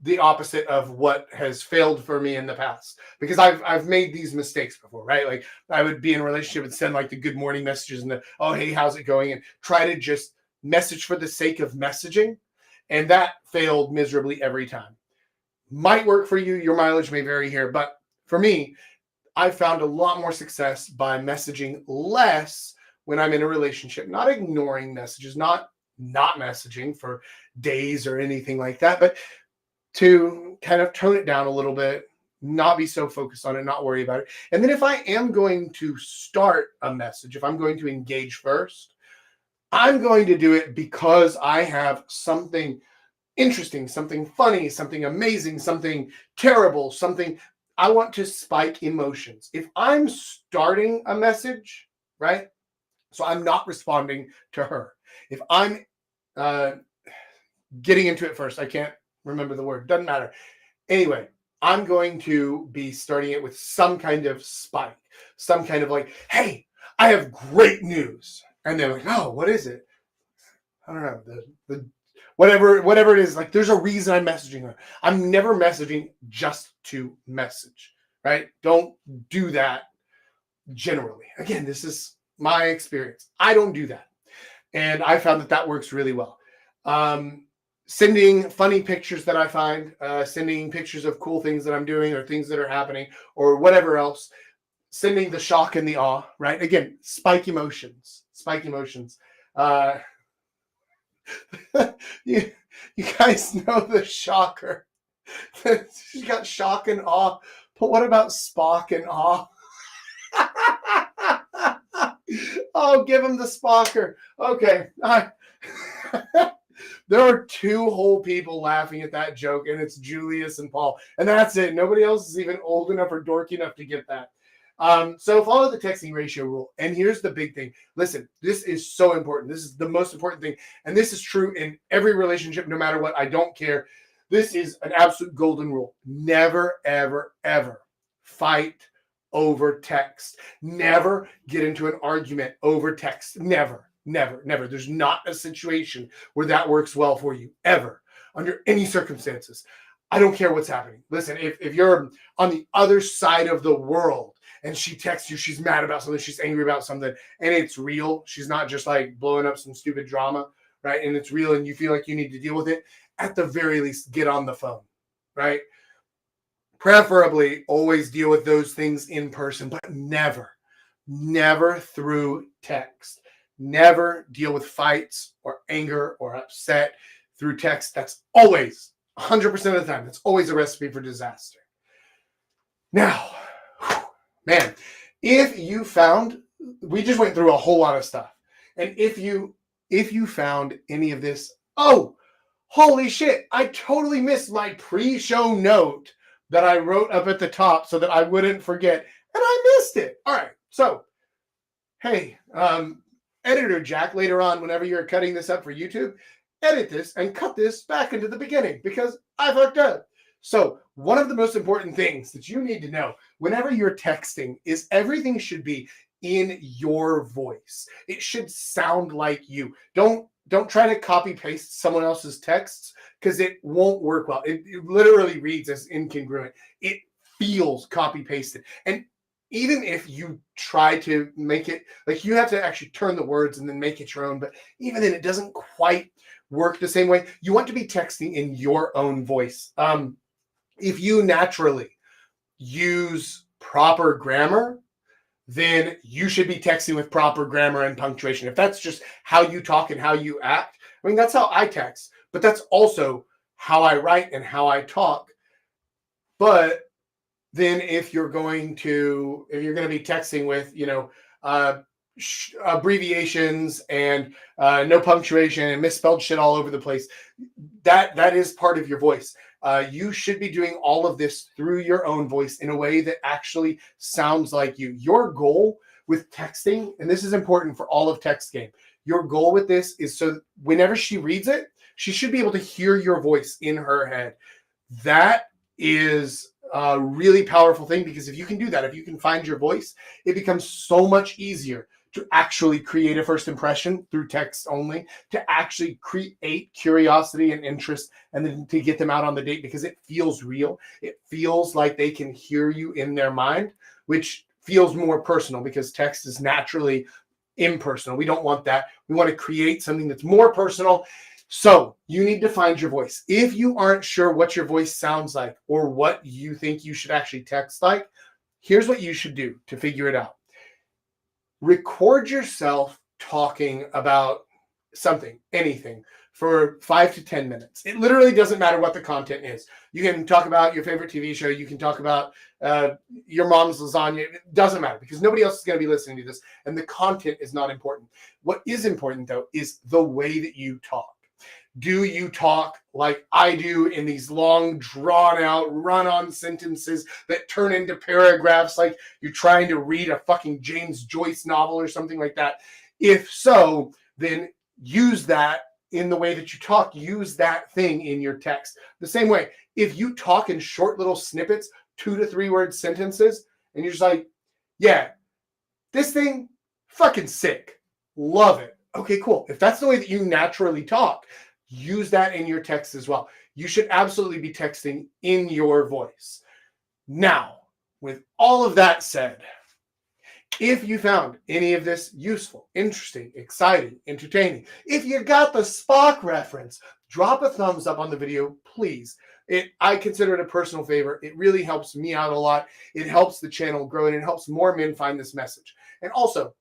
the opposite of what has failed for me in the past, because I've made these mistakes before, right? Like I would be in a relationship and send like the good morning messages and the, oh, hey, how's it going? And try to just message for the sake of messaging. And that failed miserably every time. Might work for you. Your mileage may vary here. But for me, I've found a lot more success by messaging less when I'm in a relationship, not ignoring messages, not not messaging for days or anything like that, but to kind of tone it down a little bit, not be so focused on it, not worry about it. And then if I am going to start a message, if I'm going to engage first, I'm going to do it because I have something interesting, something funny, something amazing, something terrible, something I want to spike emotions. If I'm starting a message, right? So I'm not responding to her. If I'm getting into it first, I can't remember the word, doesn't matter. Anyway, I'm going to be starting it with some kind of spike, some kind of like, hey, I have great news. And they're like, oh, what is it? I don't know, the whatever it is. Like, there's a reason I'm messaging her. I'm never messaging just to message, right? Don't do that generally. Again, this is my experience. I don't do that. And I found that works really well. Sending funny pictures that I find, sending pictures of cool things that I'm doing or things that are happening or whatever else, sending the shock and the awe, right? Again, spike emotions. You guys know the shocker. She's got shock and awe, but what about Spock and awe? Oh, give him the Spocker. Okay. There are two whole people laughing at that joke, and it's Julius and Paul. And that's it. Nobody else is even old enough or dorky enough to get that. So follow the texting ratio rule. And here's the big thing. Listen, this is so important. This is the most important thing. And this is true in every relationship, no matter what. I don't care. This is an absolute golden rule. Never, ever, ever fight over text. Never get into an argument over text. Never. There's not a situation where that works well for you, ever, under any circumstances. I don't care what's happening. Listen, if you're on the other side of the world and she texts you, she's mad about something, she's angry about something, and it's real, she's not just like blowing up some stupid drama, right? And it's real and you feel like you need to deal with it, at the very least, get on the phone, right? Preferably always deal with those things in person, but never through text. Never deal with fights or anger or upset through text. That's always, 100% of the time, that's always a recipe for disaster. Now, man, if you found, we just went through a whole lot of stuff. And if you found any of this, oh, holy shit, I totally missed my pre-show note that I wrote up at the top so that I wouldn't forget. And I missed it. All right. So, hey, Editor Jack, later on, whenever you're cutting this up for YouTube, edit this and cut this back into the beginning because I fucked up. So one of the most important things that you need to know whenever you're texting is everything should be in your voice. It should sound like you. Don't try to copy paste someone else's texts because it won't work well. It literally reads as incongruent. It feels copy pasted. And even if you try to make it, like, you have to actually turn the words and then make it your own, but even then it doesn't quite work the same way. You want to be texting in your own voice. If you naturally use proper grammar, then you should be texting with proper grammar and punctuation. If that's just how you talk and how you act, I mean, that's how I text, but that's also how I write and how I talk. But then if you're going to be texting with, abbreviations and no punctuation and misspelled shit all over the place, that is part of your voice. You should be doing all of this through your own voice in a way that actually sounds like you. Your goal with texting, and this is important for all of text game, your goal with this is so whenever she reads it, she should be able to hear your voice in her head. That is a really powerful thing, because if you can do that, if you can find your voice, it becomes so much easier to actually create a first impression through text only, to actually create curiosity and interest, and then to get them out on the date, because it feels real. It feels like they can hear you in their mind, which feels more personal, because text is naturally impersonal. We don't want that. We want to create something that's more personal. So you need to find your voice. If you aren't sure what your voice sounds like or what you think you should actually text like, here's what you should do to figure it out. Record yourself talking about something, anything, for 5 to 10 minutes. It literally doesn't matter what the content is. You can talk about your favorite TV show. You can talk about your mom's lasagna. It doesn't matter because nobody else is going to be listening to this. And the content is not important. What is important, though, is the way that you talk. Do you talk like I do in these long, drawn-out, run-on sentences that turn into paragraphs like you're trying to read a fucking James Joyce novel or something like that? If so, then use that in the way that you talk. Use that thing in your text. The same way, if you talk in short little snippets, 2 to 3 word sentences, and you're just like, yeah, this thing, fucking sick. Love it. Okay, cool. If that's the way that you naturally talk, use that in your text as well. You should absolutely be texting in your voice. Now, with all of that said, if you found any of this useful, interesting, exciting, entertaining, if you got the Spock reference, drop a thumbs up on the video, please. I consider it a personal favor. It really helps me out a lot. It helps the channel grow, and it helps more men find this message. And also,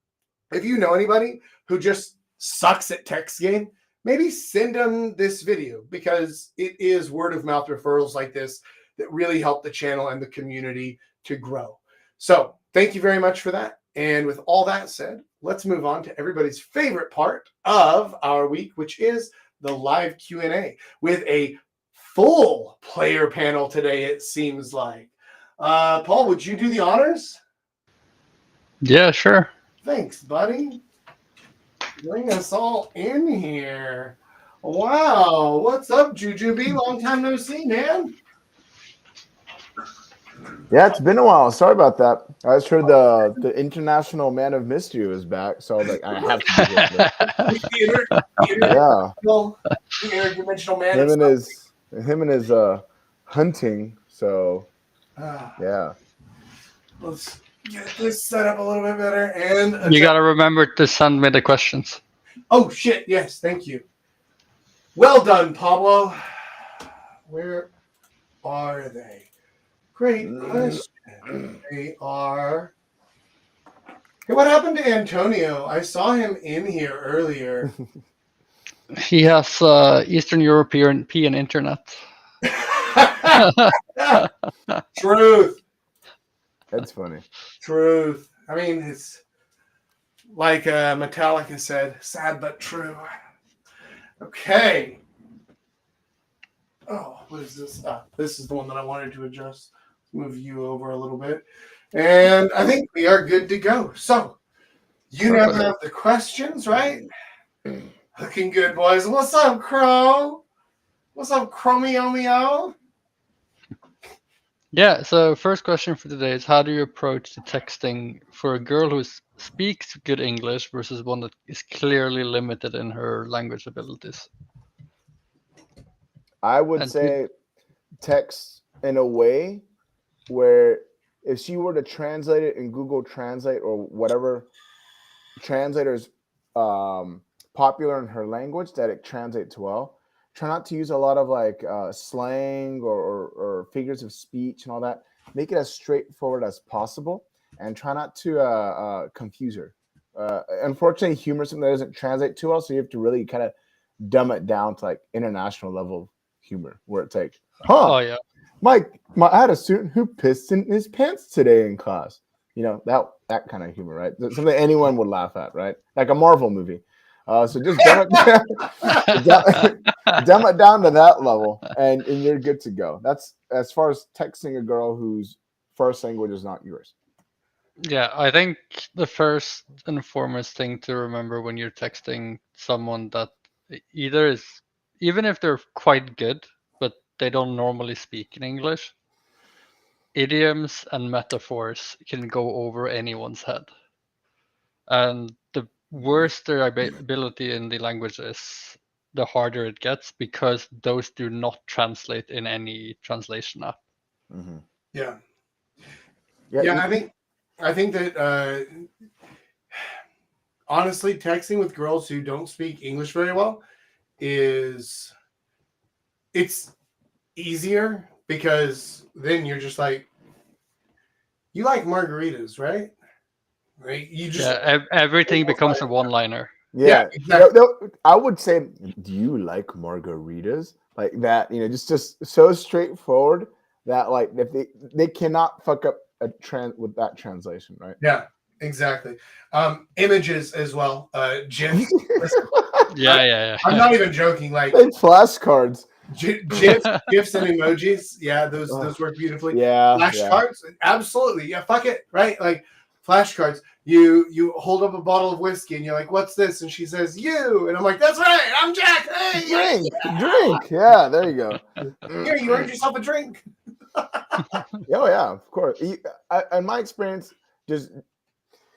if you know anybody who just sucks at text game, maybe send them this video, because it is word of mouth referrals like this that really help the channel and the community to grow. So thank you very much for that. And with all that said, let's move on to everybody's favorite part of our week, which is the live Q&A with a full player panel today, it seems like. Paul, would you do the honors? Yeah, sure. Thanks, buddy. Bring us all in here. Wow. What's up, Jujubee? Long time no see, man. Yeah, it's been a while. Sorry about that. I just heard the International Man of Mystery was back, so I was like, I have to be here. Yeah. The interdimensional man. Him and his hunting. So yeah. Let's get this set up a little bit better. And you gotta remember to send me the questions. Oh shit! Yes, thank you. Well done, Pablo. Where are they? Great question. They are. Hey, what happened to Antonio? I saw him in here earlier. He has Eastern European internet. Truth. That's funny. Truth. I mean, it's like Metallica said, sad but true. Okay. Oh, what is this? This is the one that I wanted to adjust. Move you over a little bit. And I think we are good to go. So, you now have the questions, right? Looking good, boys. What's up, Crow? What's up, Chromeo? Yeah, so first question for today is, how do you approach the texting for a girl who speaks good English versus one that is clearly limited in her language abilities? I would say text in a way where if she were to translate it in Google Translate or whatever translators popular in her language that it translates well. Try not to use a lot of like slang or figures of speech and all that. Make it as straightforward as possible, and try not to confuse her. Unfortunately, humor is something that doesn't translate too well, so you have to really kind of dumb it down to like international level humor, where it's like, oh yeah, I had a student who pissed in his pants today in class. You know, that kind of humor, right? Something anyone would laugh at, right? Like a Marvel movie. So just dumb it down to that level, and you're good to go. That's as far as texting a girl whose first language is not yours. Yeah, I think the first and foremost thing to remember when you're texting someone that even if they're quite good, but they don't normally speak in English, idioms and metaphors can go over anyone's head. And the worse their ability in the language is, the harder it gets, because those do not translate in any translation app. Mm-hmm. Yeah. I think that honestly, texting with girls who don't speak English very well it's easier, because then you're just like, you like margaritas, right? Right? You just everything becomes a one-liner. Yeah, exactly. I would say, do you like margaritas? Like that, just so straightforward that like if they cannot fuck up with that translation, right? Yeah, exactly. Images as well. GIF. Listen, Yeah. I'm not even joking. Like Like flashcards. GIFs and emojis. Yeah, those Ugh. work beautifully. Yeah. Flashcards, absolutely. Yeah, fuck it, right? Like flashcards. You hold up a bottle of whiskey and you're like, "What's this?" And she says, "You." And I'm like, "That's right. I'm Jack. Hey, Drink. Yeah, there you go. here, you earned yourself a drink." Oh yeah, of course. In my experience, just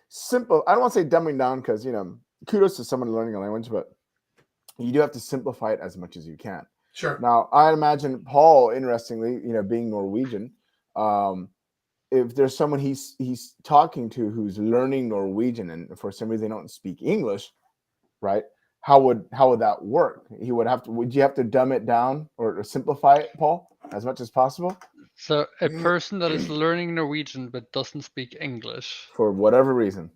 simple. I don't want to say dumbing down because kudos to someone learning a language, but you do have to simplify it as much as you can. Sure. Now, I imagine Paul, interestingly, being Norwegian, if there's someone he's talking to who's learning Norwegian and for some reason they don't speak English, right? How would that work? Would you have to dumb it down or simplify it, Paul, as much as possible? So a person that is learning Norwegian but doesn't speak English, For whatever reason.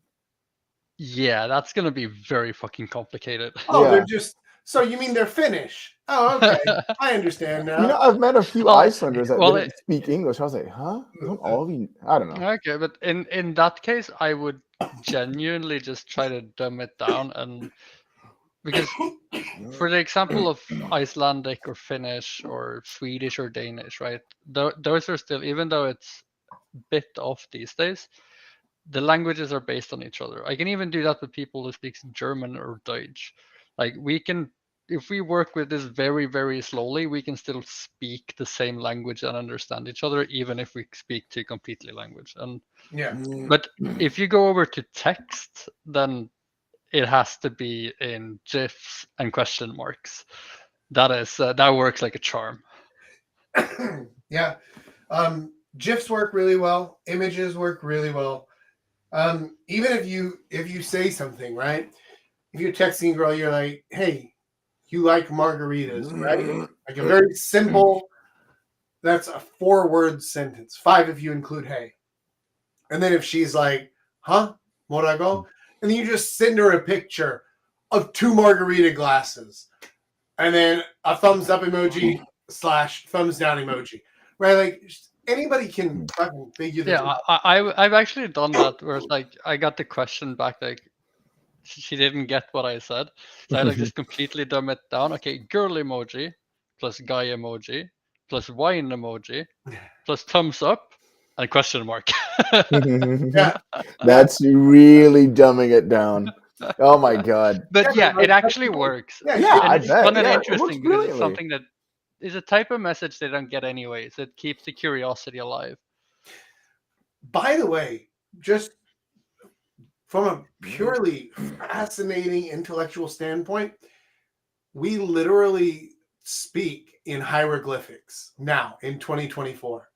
yeah, that's gonna be very fucking complicated. Oh, Yeah. they're just. So you mean they're Finnish? Oh, okay. I understand now. I've met a few Well, Icelanders that well, didn't speak English. I was like, huh? Don't all of you? I don't know. Okay, but in that case, I would genuinely just try to dumb it down, and because for the example of Icelandic or Finnish or Swedish or Danish, right? Those are still, even though it's a bit off these days, the languages are based on each other. I can even do that with people who speak German or Deutsch. Like we can, if we work with this very, very slowly, we can still speak the same language and understand each other, even if we speak two completely language. And Yeah. but if you go over to text, then it has to be in GIFs and question marks. That works like a charm. Yeah. GIFs work really well. Images work really well. Even if you say something, right? If you're texting a girl, you're like, "Hey, you like margaritas, right?" Like a very simple. That's a 4-word sentence. 5 if you include "hey." And then if she's like, "Huh, morago," and then you just send her a picture of 2 margarita glasses, and then a thumbs up emoji / thumbs down emoji, right? Like anybody can fucking figure this Yeah, out. I've actually done that where it's like I got the question back like she didn't get what I said. So I like just completely dumb it down. Okay, girl emoji plus guy emoji plus wine emoji plus thumbs up and question mark. Yeah, That's really dumbing it down. Oh my god. But yeah, like, it actually works. yeah, Yeah, And I it's bet. fun and Yeah, it works interesting because it's brilliantly. something that is a type of message they don't get anyways. It keeps the curiosity alive. By the way, just from a purely fascinating intellectual standpoint, we literally speak in hieroglyphics now in 2024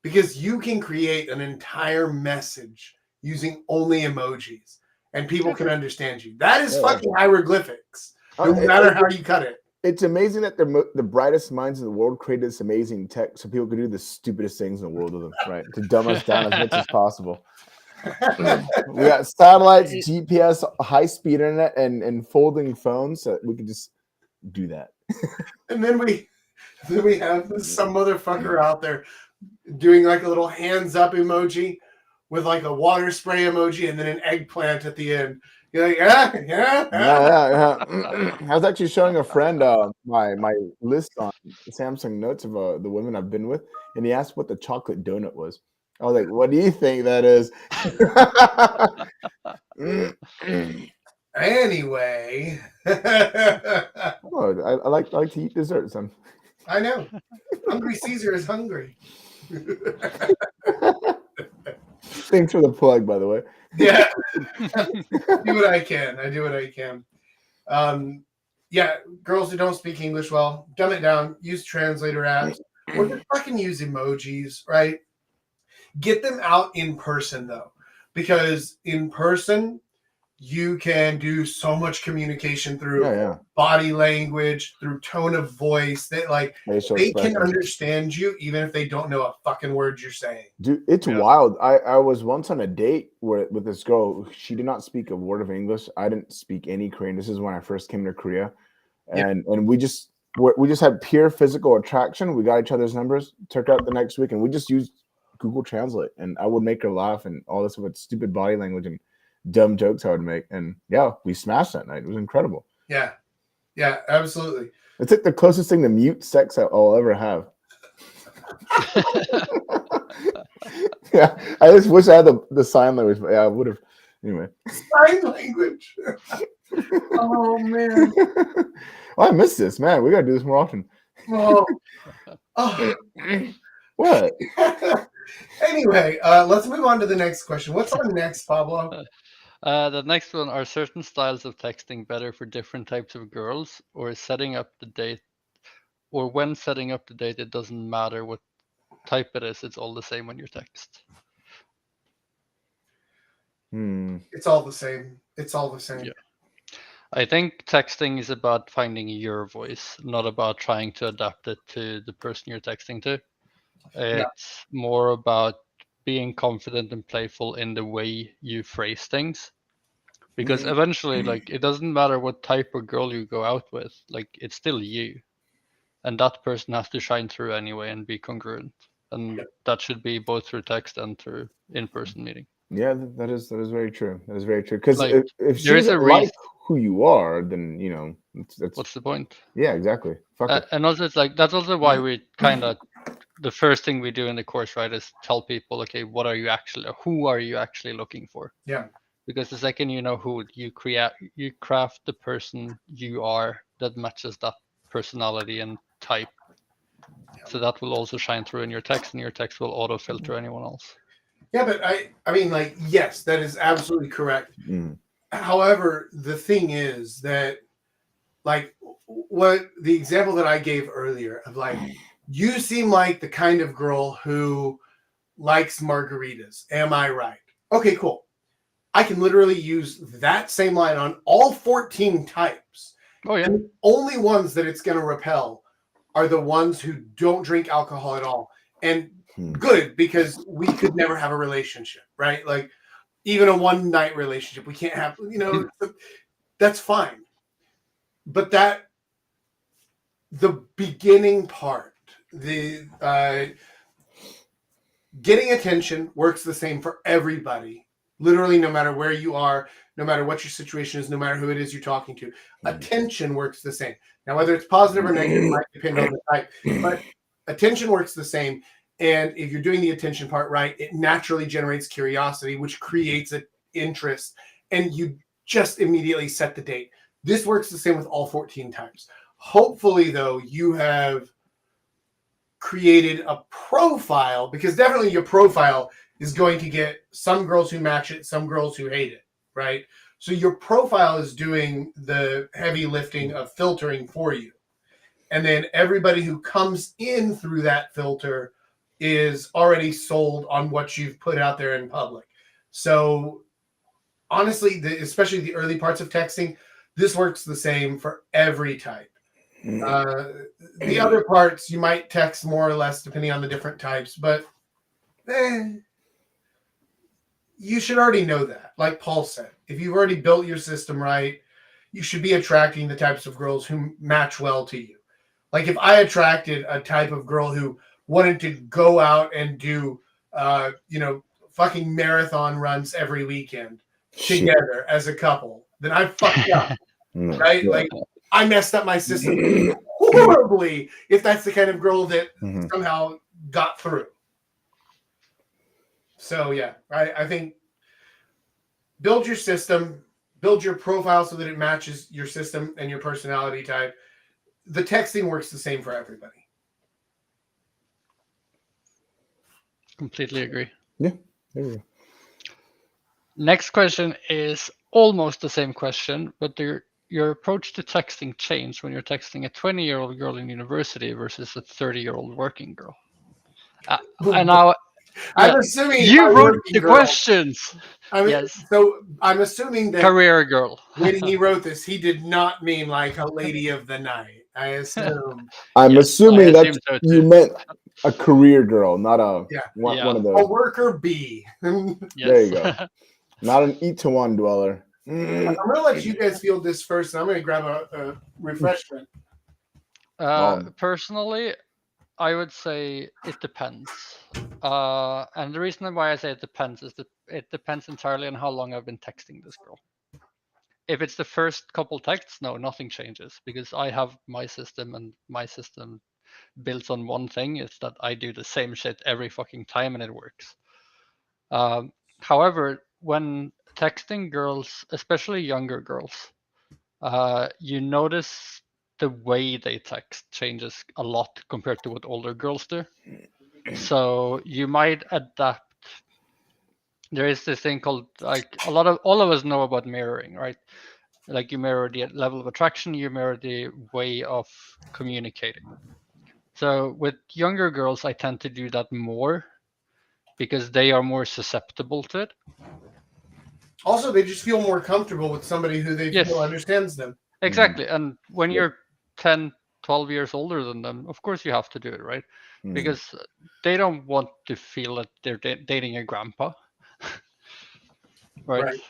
because you can create an entire message using only emojis and people can understand you. That is fucking hieroglyphics, no matter how you cut it. It's amazing that the brightest minds in the world created this amazing tech so people could do the stupidest things in the world with them, right? To dumb us down as much as possible. We got satellites, GPS, high-speed internet, and folding phones so we could just do that. And then we have some motherfucker out there doing like a little hands up emoji with like a water spray emoji and then an eggplant at the end. You're like, yeah. I was actually showing a friend my list on Samsung Notes of the women I've been with, and he asked what the chocolate donut was. I was like, "What do you think that is?" Anyway, Oh, I like to eat dessert, son. I know. Hungry Caesar is hungry. Thanks for the plug, by the way. Yeah. Do what I can. I do what I can. Yeah, girls who don't speak English well, dumb it down, use translator apps, or just fucking use emojis, right? Get them out in person though. Because in person, you can do so much communication through Yeah. body language, through tone of voice, that like Facial they can expressions. understand you even if they don't know a fucking word you're saying. Dude, it's Yeah. wild. I was once on a date with this girl. She did not speak a word of English. I didn't speak any Korean. This is when I first came to Korea, and we just had pure physical attraction. We got each other's numbers. Took out the next week, and we just used Google Translate. And I would make her laugh and all this with stupid body language and dumb jokes I would make. And yeah, we smashed that night. It was incredible. Yeah, absolutely. It's like the closest thing to mute sex I'll ever have. Yeah, I just wish I had the sign language, but yeah, I would have. Anyway, Sign language. Oh man. Well, I miss this, man. We gotta do this more often. Oh. What? Anyway, let's move on to the next question. What's on next, Pablo? The next one, are certain styles of texting better for different types of girls, or is setting up the date, or when setting up the date, it doesn't matter what type it is, it's all the same on your text? It's all the same. It's all the same. Yeah. I think texting is about finding your voice, not about trying to adapt it to the person you're texting to. It's more about being confident and playful in the way you phrase things. Because eventually, like, it doesn't matter what type of girl you go out with, like, it's still you. And that person has to shine through anyway and be congruent. And that should be both through text and through in-person meeting. Yeah, that is very true. That is very true. Because Like, if she there is a doesn't like who you are, then you know that's what's the point? yeah, exactly. Fuck it. And also, it's like that's also why we kind of the first thing we do in the course, right, is tell people, okay, who are you actually looking for? Yeah. Because the second you know who, you craft the person you are that matches that personality and type. So that will also shine through in your text, and your text will auto filter anyone else. Yeah, but I mean, like, yes, that is absolutely correct. However, the thing is that, like, what the example that I gave earlier of, like, you seem like the kind of girl who likes margaritas. Am I right? Okay, cool. I can literally use that same line on all 14 types. Oh, yeah. And the only ones that it's going to repel are the ones who don't drink alcohol at all. And good, because we could never have a relationship, right? Like, even a one-night relationship, we can't have, that's fine. But the beginning part, the getting attention works the same for everybody. Literally, no matter where you are, no matter what your situation is, no matter who it is you're talking to, attention works the same. Now, whether it's positive or negative might depend on the type, but attention works the same. And if you're doing the attention part right, it naturally generates curiosity, which creates an interest, and you just immediately set the date. This works the same with all 14 types. Hopefully, though, you have created a profile, because definitely your profile is going to get some girls who match it, some girls who hate it, right? So your profile is doing the heavy lifting of filtering for you. And then everybody who comes in through that filter is already sold on what you've put out there in public. So honestly, especially the early parts of texting, this works the same for every type. The other parts, you might text more or less depending on the different types, but you should already know that. Like Paul said, if you've already built your system right, you should be attracting the types of girls who match well to you. Like if I attracted a type of girl who wanted to go out and do, fucking marathon runs every weekend together as a couple, then I fucked up, right? Yeah. Like I messed up my system horribly if that's the kind of girl that somehow got through. So yeah, I think build your system, build your profile so that it matches your system and your personality type. The texting works the same for everybody. Completely agree. Yeah. There we go. Next question is almost the same question, but your approach to texting changed when you're texting a 20-year-old girl in university versus a 30-year-old working girl. And now I'm assuming You a wrote working the girl. questions. Yes. So I'm assuming that Career girl. when he wrote this, he did not mean like a lady of the night. I assume. I'm Yes, I assuming that assume so you too. meant a career girl, not a Yeah. one of A those. worker bee. I'm There Yes. you go. Not an eat to one dweller. gonna let you guys field this first, and I'm gonna grab a refreshment. Personally, I would say it depends. And the reason why I say it depends is that it depends entirely on how long I've been texting this girl. If it's the first couple texts, no, nothing changes because I have my system and my system built on one thing is that I do the same shit every fucking time and it works. However, when texting girls, especially younger girls, you notice the way they text changes a lot compared to what older girls do. So you might adapt. There is this thing called like all of us know about mirroring, right? Like you mirror the level of attraction, you mirror the way of communicating. So with younger girls, I tend to do that more because they are more susceptible to it. Also, they just feel more comfortable with somebody who they Yes, feel understands them. exactly. And when Yep. you're 10, 12 years older than them, of course you have to do it, right? Because they don't want to feel that they're dating a grandpa, right? Right.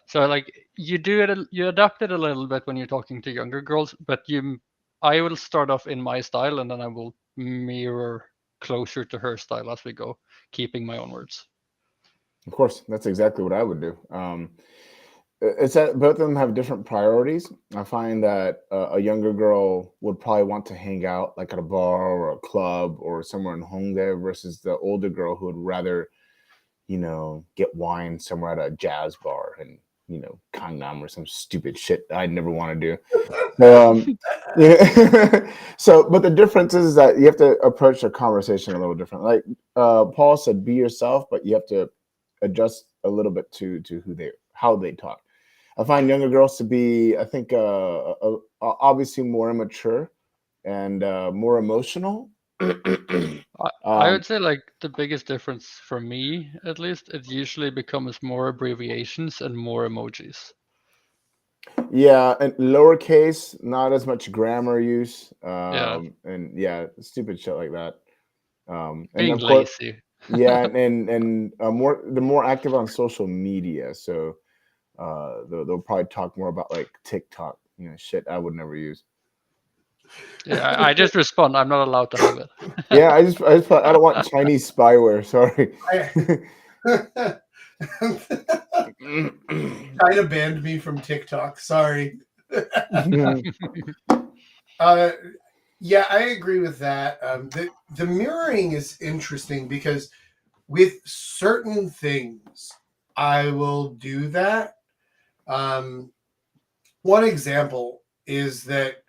So like you do it, you adapt it a little bit when you're talking to younger girls, but I will start off in my style and then I will mirror closer to her style as we go, keeping my own words. Of course, that's exactly what I would do. It's that both of them have different priorities. I find that a younger girl would probably want to hang out like at a bar or a club or somewhere in Hongdae versus the older girl who would rather, get wine somewhere at a jazz bar and, Gangnam or some stupid shit I'd never want to do. So, but the difference is that you have to approach the conversation a little different. Like Paul said, be yourself, but you have to adjust a little bit to how they talk. I find younger girls to be, I think, obviously more immature and more emotional. I would say like the biggest difference for me, at least, it usually becomes more abbreviations and more emojis. Yeah, and lowercase, not as much grammar use, Yeah, and yeah, stupid shit like that. And being of course, lazy. yeah, and they're more active on social media, so they'll probably talk more about like TikTok, shit I would never use. Yeah, I just respond. I'm not allowed to have it. Yeah, I just thought I don't want Chinese spyware. Sorry. China banned me from TikTok. Sorry. Yeah, I agree with that. The mirroring is interesting because with certain things, I will do that. One example is that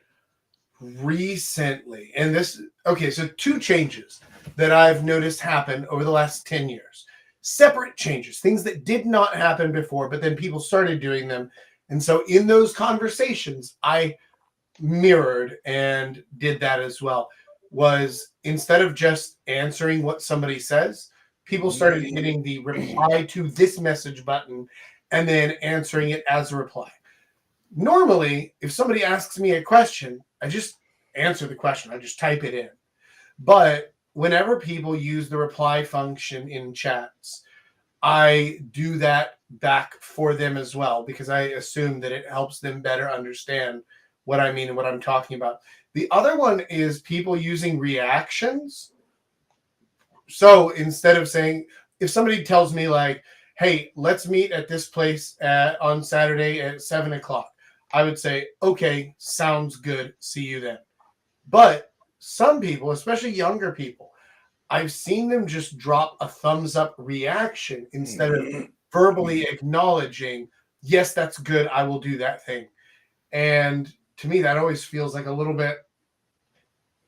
recently, and so two changes that I've noticed happen over the last 10 years. Separate changes, things that did not happen before, but then people started doing them. And so in those conversations, I mirrored and did that as well. Was instead of just answering what somebody says, people started hitting the reply to this message button and then answering it as a reply. Normally, if somebody asks me a question, I just answer the question. I just type it in. But whenever people use the reply function in chats, I do that back for them as well because I assume that it helps them better understand what I mean and what I'm talking about. The other one is people using reactions. So instead of saying, if somebody tells me like, hey, let's meet at this place on Saturday at 7:00, I would say, okay, sounds good. See you then. But some people, especially younger people, I've seen them just drop a thumbs up reaction instead of verbally acknowledging, yes, that's good. I will do that thing. And to me, that always feels like a little bit.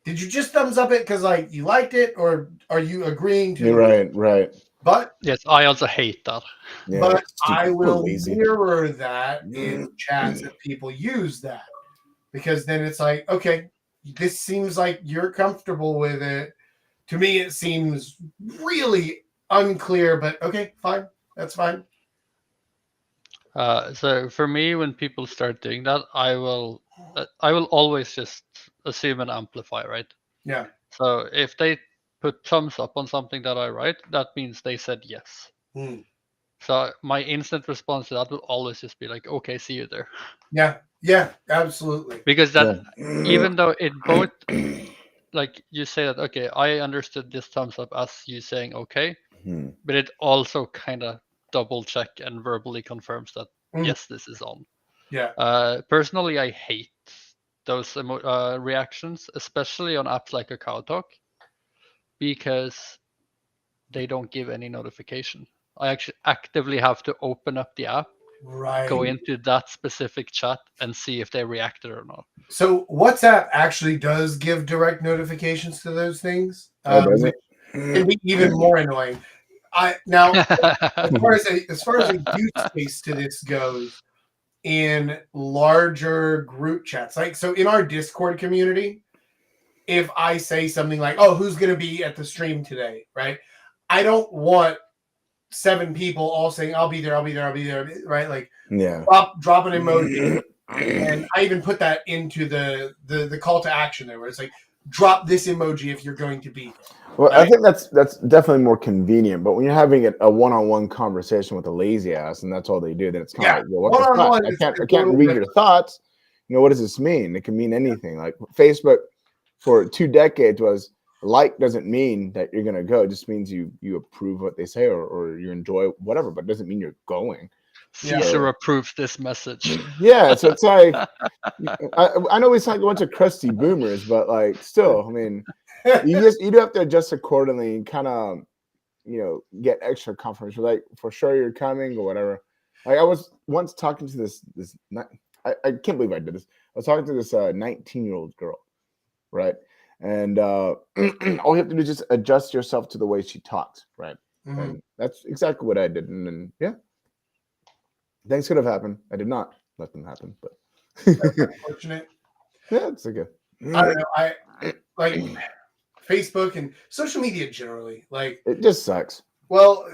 Did you just thumbs up it because like you liked it, or are you agreeing to You're the? right. But Yes, I also hate that. Yeah, I stupid, will lazy. mirror that in chats if people use that because then it's like, okay, this seems like you're comfortable with it. To me, it seems really unclear, but okay, fine. That's fine. So for me, when people start doing that, I will always just assume and amplify, right? Yeah. So if they put thumbs up on something that I write, that means they said yes. Hmm. So my instant response to that will always just be like, okay, see you there. Yeah. Yeah. Absolutely. Because that, Yeah. even though it both, like you say that, okay, I understood this thumbs up as you saying okay, Hmm. but it also kind of double check and verbally confirms that, Mhm. yes, this is on. Yeah. Personally, I hate those reactions, especially on apps like Kakao Talk, because they don't give any notification. I actually actively have to open up the app, go Right. into that specific chat, and see if they reacted or not. So WhatsApp actually does give direct notifications to those things, Oh, does which it? can be even more annoying. I now, as far as a use case to this goes, in larger group chats, like so in our Discord community, if I say something like, "Oh, who's going to be at the stream today?" Right? I don't want 7 people all saying, "I'll be there, I'll be there, I'll be there," right? Like Yeah. drop an emoji. And I even put that into the call to action there, where it's like, drop this emoji if you're going to be there. Well, I Right? think that's definitely more convenient. But when you're having a one-on-one conversation with a lazy ass, and that's all they do, then it's kind of Yeah, like, well, what one the on fuck? one I is can't I a can't little read different. your thoughts. What does this mean? It can mean anything. Like Facebook for 2 decades was like doesn't mean that you're gonna go. It just means you approve what they say or you enjoy whatever, but it doesn't mean you're going. Yeah. Caesar approves this message. Yeah, so it's like I know we sound like a bunch of crusty boomers, but like still, I mean, you do have to adjust accordingly and kind of get extra confidence. Like for sure you're coming or whatever. Like I was once talking to I can't believe I did this. I was talking to this 19-year-old girl, right? And all you have to do is just adjust yourself to the way she talks, right? Mhm. And that's exactly what I did. And then yeah, things could have happened. I did not let them happen, but Unfortunate. yeah, it's okay. I don't know. I like Facebook and social media generally. Like, It just sucks. well,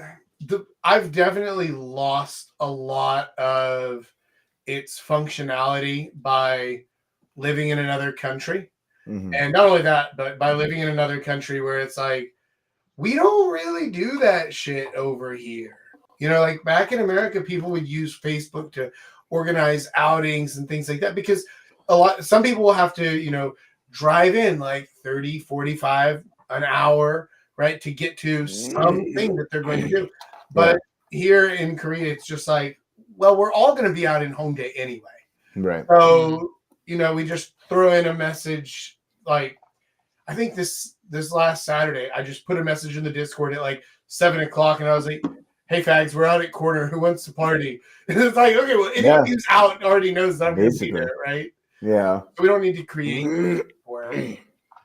I've definitely lost a lot of its functionality by living in another country. Mhm. And not only that, but by living in another country where it's like, we don't really do that shit over here. Like back in America, people would use Facebook to organize outings and things like that because some people will have to, drive in like 30, 45 an hour, right, to get to something that they're going to do. But here in Korea, it's just like, well, we're all going to be out in Hongdae anyway. Right. So, we just throw in a message like, I think this last Saturday, I just put a message in the Discord at like 7 o'clock, and I was like, "Hey, fags, we're out at corner. Who wants to party?" And it's like, okay, well, anyone who's out already knows that I'm going to be Basically. there, right? Yeah. So we don't need to create for it.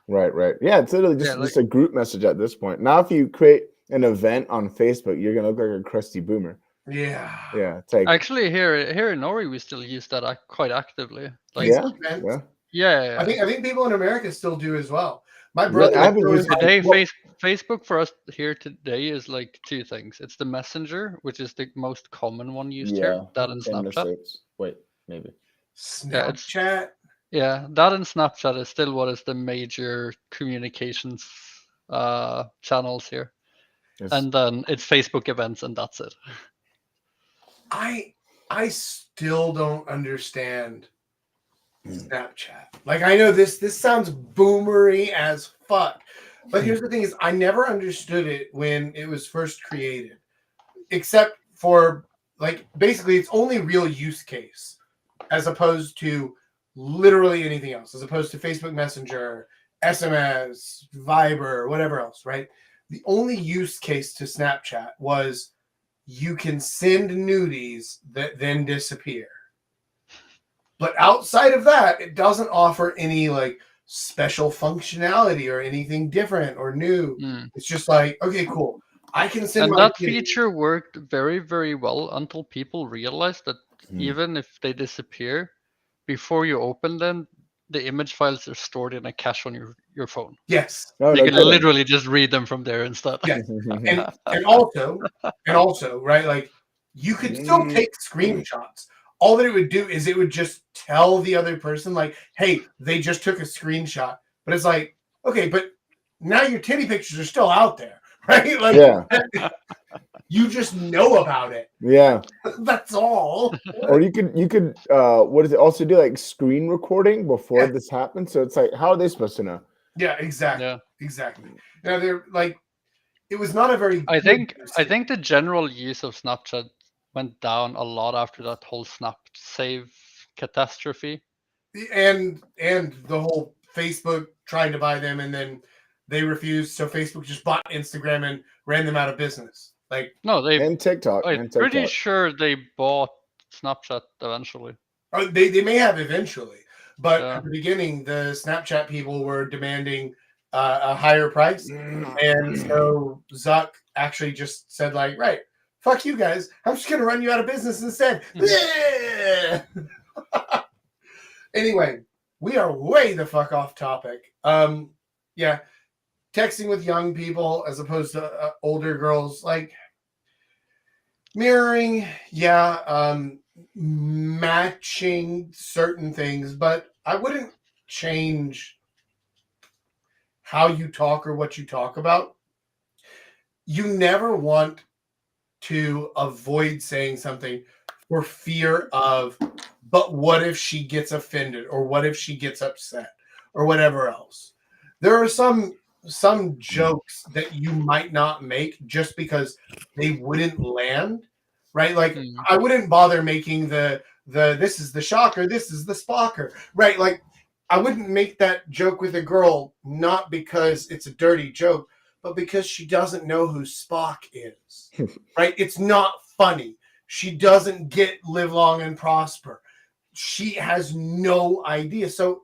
Right. Yeah, it's literally Yeah, just a group message at this point. Now, if you create an event on Facebook, you're gonna look like a crusty boomer. Yeah. Yeah, it's like actually, here in Norway, we still use that quite actively. Like, yeah, Facebook events. yeah, I think people in America still do as well. My yeah. brother I haven't still used invites. today, well, Facebook for us here today is like two things. It's the Messenger, which is the most common one used here. That and in the Snapchat. States. Wait, maybe. Yeah, Snapchat. that and Snapchat is still what is the major communications channels here. It's, And then it's Facebook events, and that's it. I still don't understand Snapchat. Like, I know this sounds boomery as fuck, but here's the thing: is I never understood it when it was first created, except for like basically its only real use case, as opposed to literally anything else, as opposed to Facebook Messenger, SMS, Viber, whatever else, right? The only use case to Snapchat was you can send nudies that then disappear. But outside of that, it doesn't offer any like special functionality or anything different or new. Mm. It's just like, okay, cool. I can send And my that kid. feature worked very, very well until people realized that Hmm. even if they disappear, before you open them, the image files are stored in a cache on your phone. Yes. No, You no can kidding. literally just read them from there instead. Yeah. And also, right? Like you could still take screenshots. All that it would do is it would just tell the other person, like, hey, they just took a screenshot. But it's like, okay, but now your titty pictures are still out there, right? Like Yeah. you just know about it. Yeah. That's all. Or you could what is it also do like screen recording before Yeah. this happens? So it's like, how are they supposed to know? Yeah, exactly. Yeah. Exactly. Now they're like it was not a very I good think the general use of Snapchat went down a lot after that whole Snap save catastrophe. and the whole Facebook tried to buy them and then they refused, so Facebook just bought Instagram and ran them out of business. Like No, And TikTok. I'm And pretty TikTok. sure they bought Snapchat eventually. they may have eventually, but Yeah. at the beginning the Snapchat people were demanding a higher price, and so Zuck actually just said like, right, fuck you guys, I'm just gonna run you out of business instead. Anyway, we are way the fuck off topic. Yeah, texting with young people as opposed to older girls, like mirroring, yeah, matching certain things, but I wouldn't change how you talk or what you talk about. You never want to avoid saying something for fear of, but what if she gets offended, or what if she gets upset, or whatever else. There are some jokes that you might not make just because they wouldn't land, right? Like I wouldn't bother making the this is the shocker, this is the spocker, right? Like I wouldn't make that joke with a girl not because it's a dirty joke, but because she doesn't know who Spock is, right? It's not funny. She doesn't get live long and prosper. She has no idea. So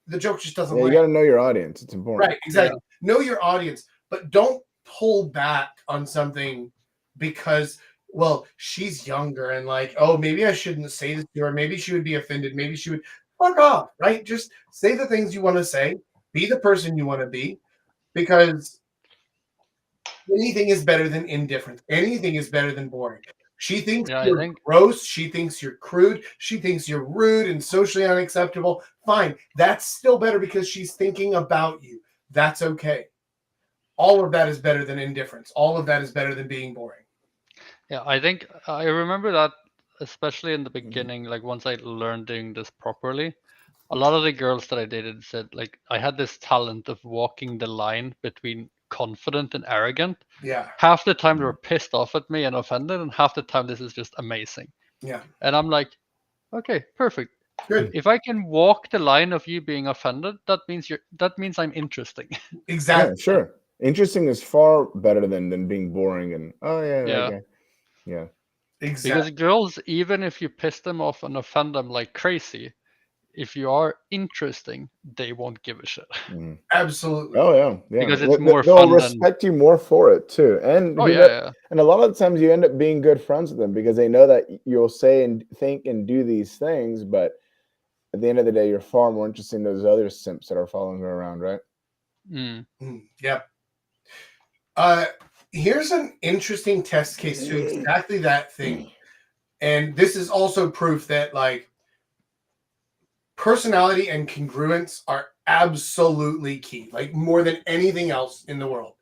the joke just doesn't Yeah, you land. gotta know your audience. It's important. Right, exactly. Yeah. Know your audience, but don't pull back on something because, well, she's younger and like, oh, maybe I shouldn't say this to her. Maybe she would be offended. Maybe she would fuck off, right? Just say the things you want to say. Be the person you want to be, because anything is better than indifference. Anything is better than boring. She thinks you're gross. She thinks you're crude. She thinks you're rude and socially unacceptable. Fine. That's still better because she's thinking about you. That's okay. All of that is better than indifference. All of that is better than being boring. Yeah, I think I remember that, especially in the beginning, like once I learned doing this properly, a lot of the girls that I dated said like I had this talent of walking the line between confident and arrogant. Yeah. Half the time they were pissed off at me and offended, and half the time this is just amazing. Yeah. And I'm like, okay, perfect. Good. If I can walk the line of you being offended, that means I'm interesting. Exactly. Yeah, sure. Interesting is far better than being boring and Yeah. Okay. Yeah. Exactly. Because girls, even if you piss them off and offend them like crazy, if you are interesting, they won't give a shit. Absolutely. Oh yeah. Because it's more they'll fun. respect you more for it too. And and a lot of the times you end up being good friends with them because they know that you'll say and think and do these things, but at the end of the day, you're far more interesting to those other simps that are following her around, right? Yep. Here's an interesting test case to exactly that thing. And this is also proof that like personality and congruence are absolutely key, like more than anything else in the world.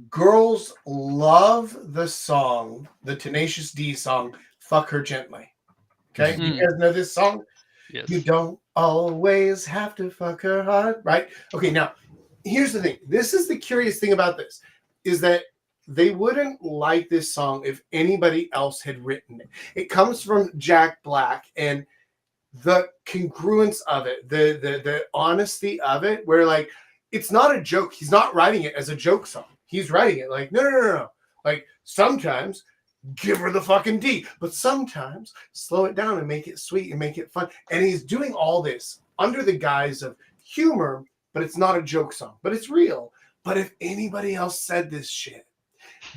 Girls love the song, the Tenacious D song, Fuck Her Gently. Okay? You guys know this song? Yes. You don't always have to fuck her hard, right? Okay, now, here's the thing. This is the curious thing about this, is that they wouldn't like this song if anybody else had written it. It comes from Jack Black, and the congruence of it, the honesty of it, where like it's not a joke. He's not writing it as a joke song. He's writing it like no. Like sometimes give her the fucking D, but sometimes slow it down and make it sweet and make it fun. And he's doing all this under the guise of humor, but it's not a joke song, but it's real. But if anybody else said this shit,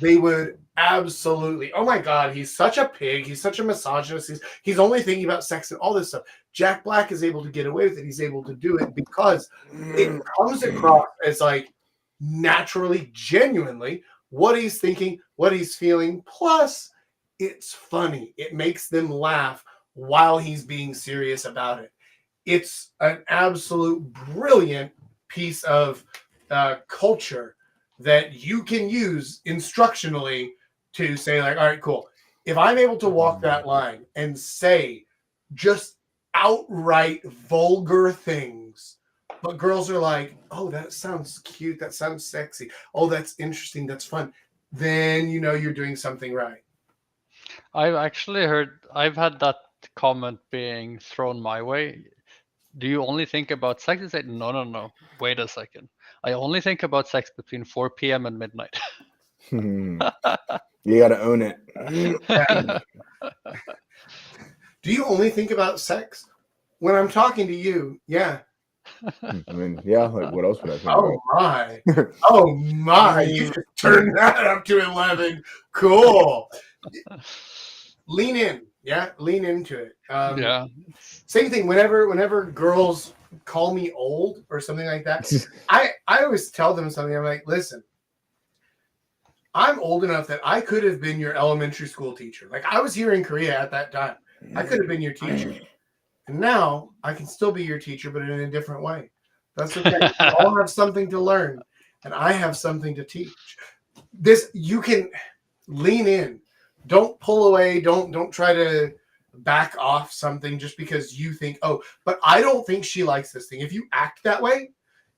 they would absolutely, oh my God, he's such a pig. He's such a misogynist. He's only thinking about sex and all this stuff. Jack Black is able to get away with it. He's able to do it because it comes across as like naturally, genuinely what he's thinking, what he's feeling. Plus, it's funny. It makes them laugh while he's being serious about it. It's an absolute brilliant piece of culture that you can use instructionally to say, like, all right, cool. If I'm able to walk that line and say just outright vulgar things, but girls are like, oh, that sounds cute. That sounds sexy. Oh, that's interesting. That's fun. Then you know you're doing something right. I've had that comment being thrown my way. Do you only think about sex? I said, no. Wait a second. I only think about sex between 4 p.m. and midnight. You gotta own it. Do you only think about sex when I'm talking to you? Yeah. I mean, yeah, like what else would I think Oh my. Oh my. You just turned that up to 11. Cool. Lean in. Yeah. Lean into it. Yeah. Same thing. Whenever girls call me old or something like that, I always tell them something. I'm like, listen, I'm old enough that I could have been your elementary school teacher. Like I was here in Korea at that time. I could have been your teacher. And now I can still be your teacher, but in a different way. That's okay. We all have something to learn, and I have something to teach. You can lean in. Don't pull away. Don't try to back off something just because you think, oh, but I don't think she likes this thing. If you act that way,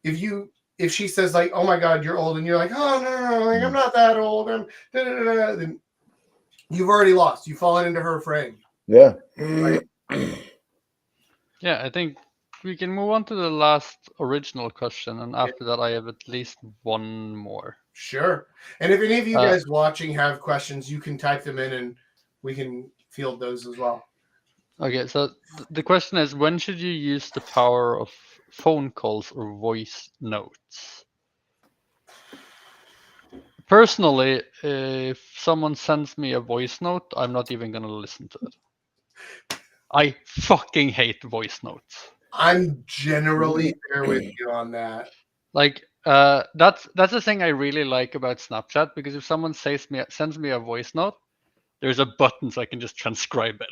if she says like, oh my God, you're old, and you're like, oh no, like I'm not that old, then you've already lost. You've fallen into her frame. Yeah. Right? Yeah, I think we can move on to the last original question, and after that I have at least one more. Sure. And if any of you guys watching have questions, you can type them in and we can field those as well. Okay, so the question is, when should you use the power of phone calls or voice notes? Personally, if someone sends me a voice note, I'm not even going to listen to it. I fucking hate voice notes. I'm generally there with you on that. Like, that's the thing I really like about Snapchat, because if someone sends me a voice note, there's a button so I can just transcribe it.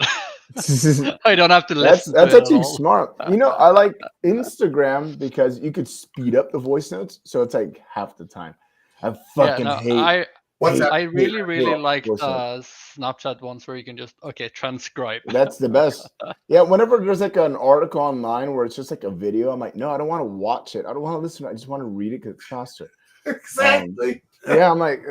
I don't have to listen. That's to it actually at all. smart. You know, I like Instagram because you could speed up the voice notes, so it's like half the time. I fucking hate. I really like voice the Snapchat ones where you can just transcribe. That's the best. Yeah, whenever there's like an article online where it's just like a video, I'm like, no, I don't want to watch it. I don't want to listen. I just want to read it because it's faster. Exactly. Yeah, I'm like,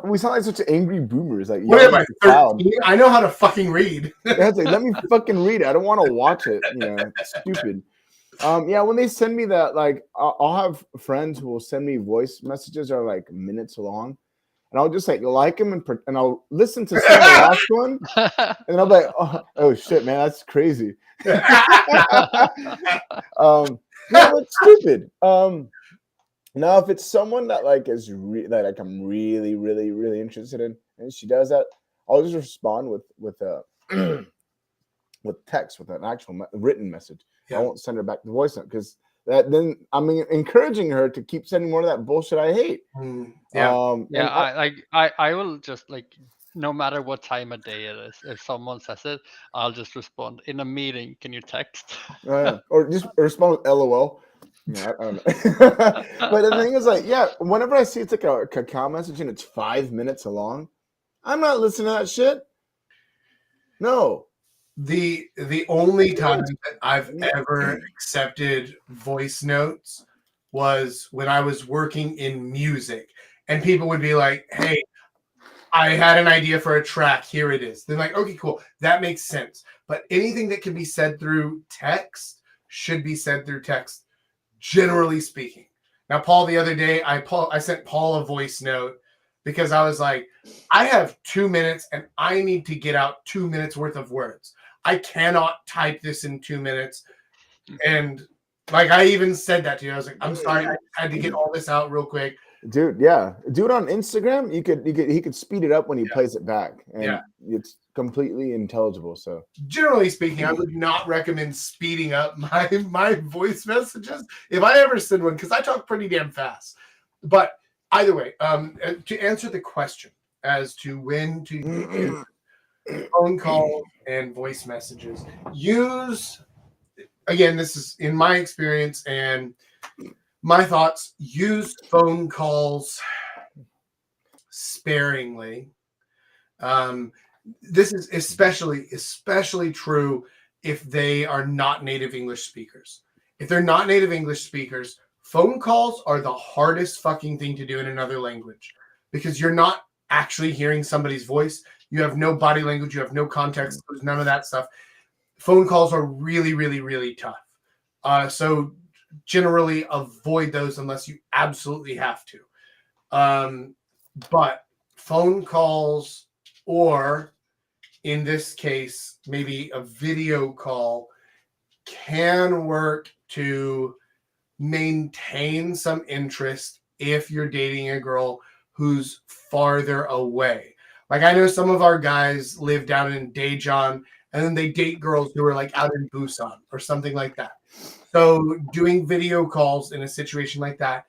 we sound like such angry boomers. Like, what am I, 13? I know how to fucking read. That's like, let me fucking read it. I don't want to watch it. You know, it's stupid. Yeah, when they send me that, like, I'll have friends who will send me voice messages that are like minutes long, and I'll just like them and I'll listen to some of the last one, and I'm like, oh shit, man, that's crazy. Yeah, it's stupid. Now, if it's someone that like is that like I'm really, really, really interested in, and she does that, I'll just respond with with text, with an actual written message. Yeah. I won't send her back the voice note because then I'm encouraging her to keep sending more of that bullshit I hate. I will just like, no matter what time of day it is, if someone says it, I'll just respond in a meeting. Can you text? Or just respond with LOL. Yeah, I don't know. But the thing is, like, yeah, whenever I see it's like a cacao message and it's 5 minutes long, I'm not listening to that shit. No. The only time that I've ever accepted voice notes was when I was working in music, and people would be like, hey, I had an idea for a track. Here it is. They're like, okay, cool. That makes sense. But anything that can be said through text should be said through text, generally speaking. Now, Paul, the other day, I sent Paul a voice note because I was like, I have 2 minutes and I need to get out 2 minutes worth of words. I cannot type this in 2 minutes. And like, I even said that to you. I was like, I'm sorry. I had to get all this out real quick. Dude, yeah. Do it on Instagram. He could speed it up when he Yeah. plays it back, and Yeah. it's completely intelligible. So Generally speaking, I would not recommend speeding up my voice messages if I ever send one, because I talk pretty damn fast. But either way, to answer the question as to when to use phone calls and voice messages, use, again, this is in my experience and my thoughts, use phone calls sparingly. This is especially true if they are not native English speakers. If they're not native English speakers, phone calls are the hardest fucking thing to do in another language, because you're not actually hearing somebody's voice. You have no body language. You have no context. There's none of that stuff. Phone calls are really, really, really tough. So generally avoid those unless you absolutely have to. But phone calls, or in this case, maybe a video call, can work to maintain some interest if you're dating a girl who's farther away. Like, I know some of our guys live down in Daejeon, and then they date girls who are like out in Busan or something like that. So doing video calls in a situation like that,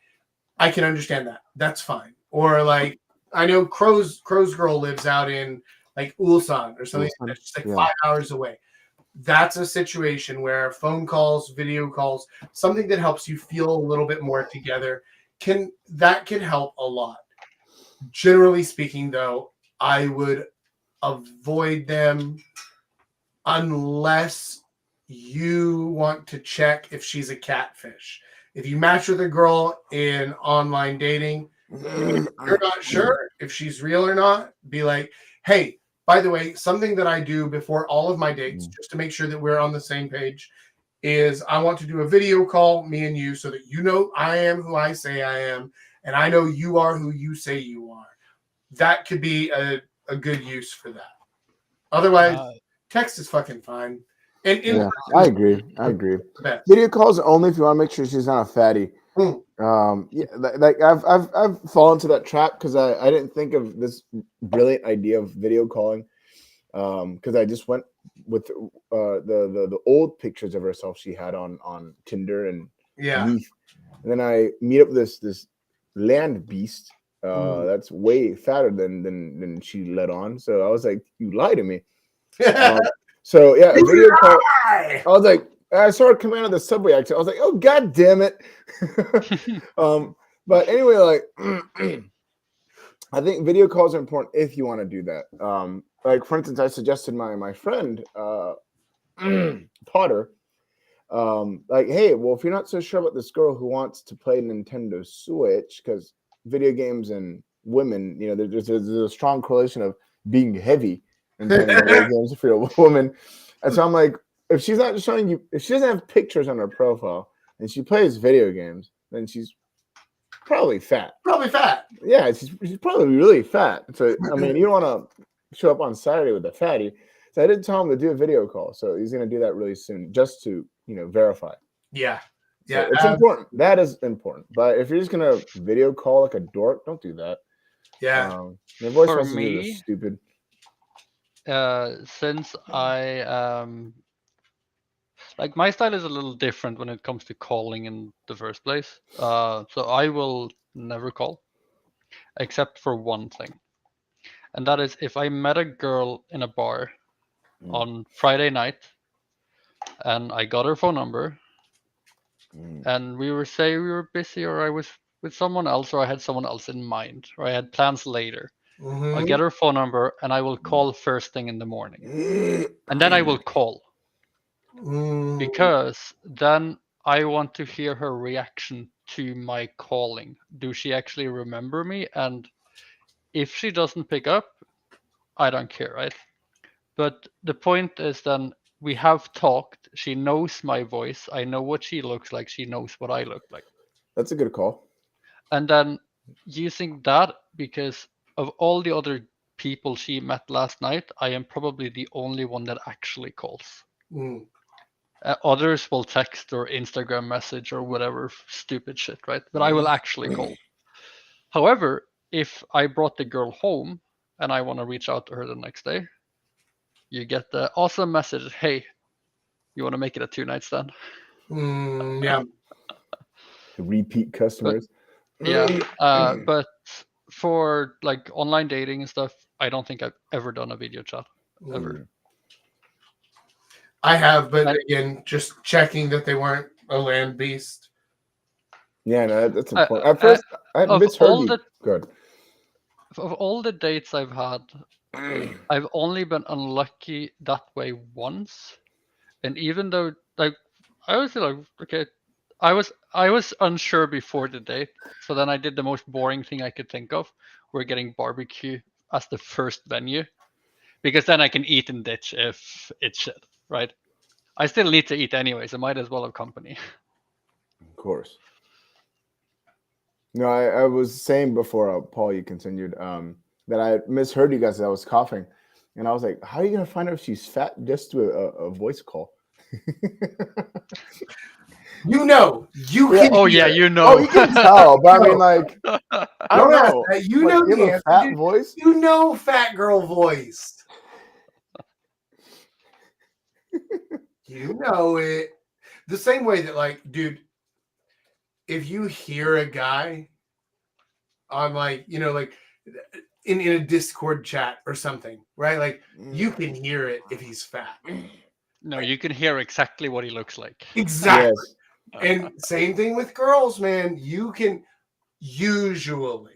I can understand that. That's fine. Or like, I know Crow's girl lives out in like Ulsan or something. Ulsan, That's just like yeah. 5 hours away. That's a situation where phone calls, video calls, something that helps you feel a little bit more together, can help a lot. Generally speaking, though, I would avoid them unless you want to check if she's a catfish. If you match with a girl in online dating, you're not sure if she's real or not, be like, hey, by the way, something that I do before all of my dates, just to make sure that we're on the same page, is I want to do a video call, me and you, so that you know I am who I say I am, and I know you are who you say you are. That could be a good use for that. Otherwise, text is fucking fine. And Yeah, I agree. best. Video calls only if you want to make sure she's not a fatty. Yeah, like I've fallen to that trap because I didn't think of this brilliant idea of video calling, because I just went with the old pictures of herself she had on Tinder and Yeah. Meet, and then I meet up with this land beast that's way fatter than she let on. So I was like, you lie to me. So yeah, a video call. I was like, I saw her come out of the subway exit. I was like, oh god damn it. But anyway, like I think video calls are important if you want to do that. Like for instance, I suggested my friend Potter. Like, hey, well, if you're not so sure about this girl who wants to play Nintendo Switch, because video games and women, you know, there's a strong correlation of being heavy in playing video games if you're a woman. And so I'm like, if she's not showing you, if she doesn't have pictures on her profile and she plays video games, then she's probably fat. Probably fat. Yeah, she's probably really fat. So I mean, you don't want to show up on Saturday with a fatty. So I did tell him to do a video call. So he's going to do that really soon, just to verify. Yeah, yeah, so it's important. That is important. But if you're just going to video call like a dork, don't do that. Yeah, your voice For messages me, are stupid. Since I like, my style is a little different when it comes to calling in the first place. So I will never call, except for one thing, and that is if I met a girl in a bar on Friday night and I got her phone number and we were busy, or I was with someone else, or I had someone else in mind, or I had plans later. I'll get her phone number and I will call first thing in the morning. And then I will call. Because then I want to hear her reaction to my calling. Do she actually remember me? And if she doesn't pick up, I don't care, right? But the point is, then we have talked. She knows my voice. I know what she looks like. She knows what I look like. That's a good call. And then using that, because of all the other people she met last night, I am probably the only one that actually calls. Others will text or Instagram message or whatever stupid shit, right? But I will actually call. However, if I brought the girl home and I want to reach out to her the next day, you get the awesome message, hey, you want to make it a 2-night stand? Yeah. The repeat customers. Yeah, but for like online dating and stuff, I don't think I've ever done a video chat ever. I have, but And- again, just checking that they weren't a land beast. Yeah, no, that's important. At first, I of misheard all you. the Good. of all the dates I've had, I've only been unlucky that way once. And even though like I was like, okay, I was unsure before the date, so then I did the most boring thing I could think of. We're getting barbecue as the first venue, because then I can eat and ditch if it's shit, right? I still need to eat anyway, so might as well have company. Of course. No, I was saying before, Paul, you continued, that I misheard you guys as I was coughing. And I was like, how are you going to find out if she's fat just through a voice call? You know, you Yeah. can. Oh hear yeah, it. you know. Oh, you can tell, but I mean, No. like, I Don't don't ask know. that. You Like, know you the have a answer, fat dude. voice? You know, fat girl voice. You know it. The same way that, like, dude, if you hear a guy on, like, you know, like in a Discord chat or something, right? Like, you can hear it if he's fat. No, you can hear exactly what he looks like. Exactly. Yes. And same thing with girls, man. You can usually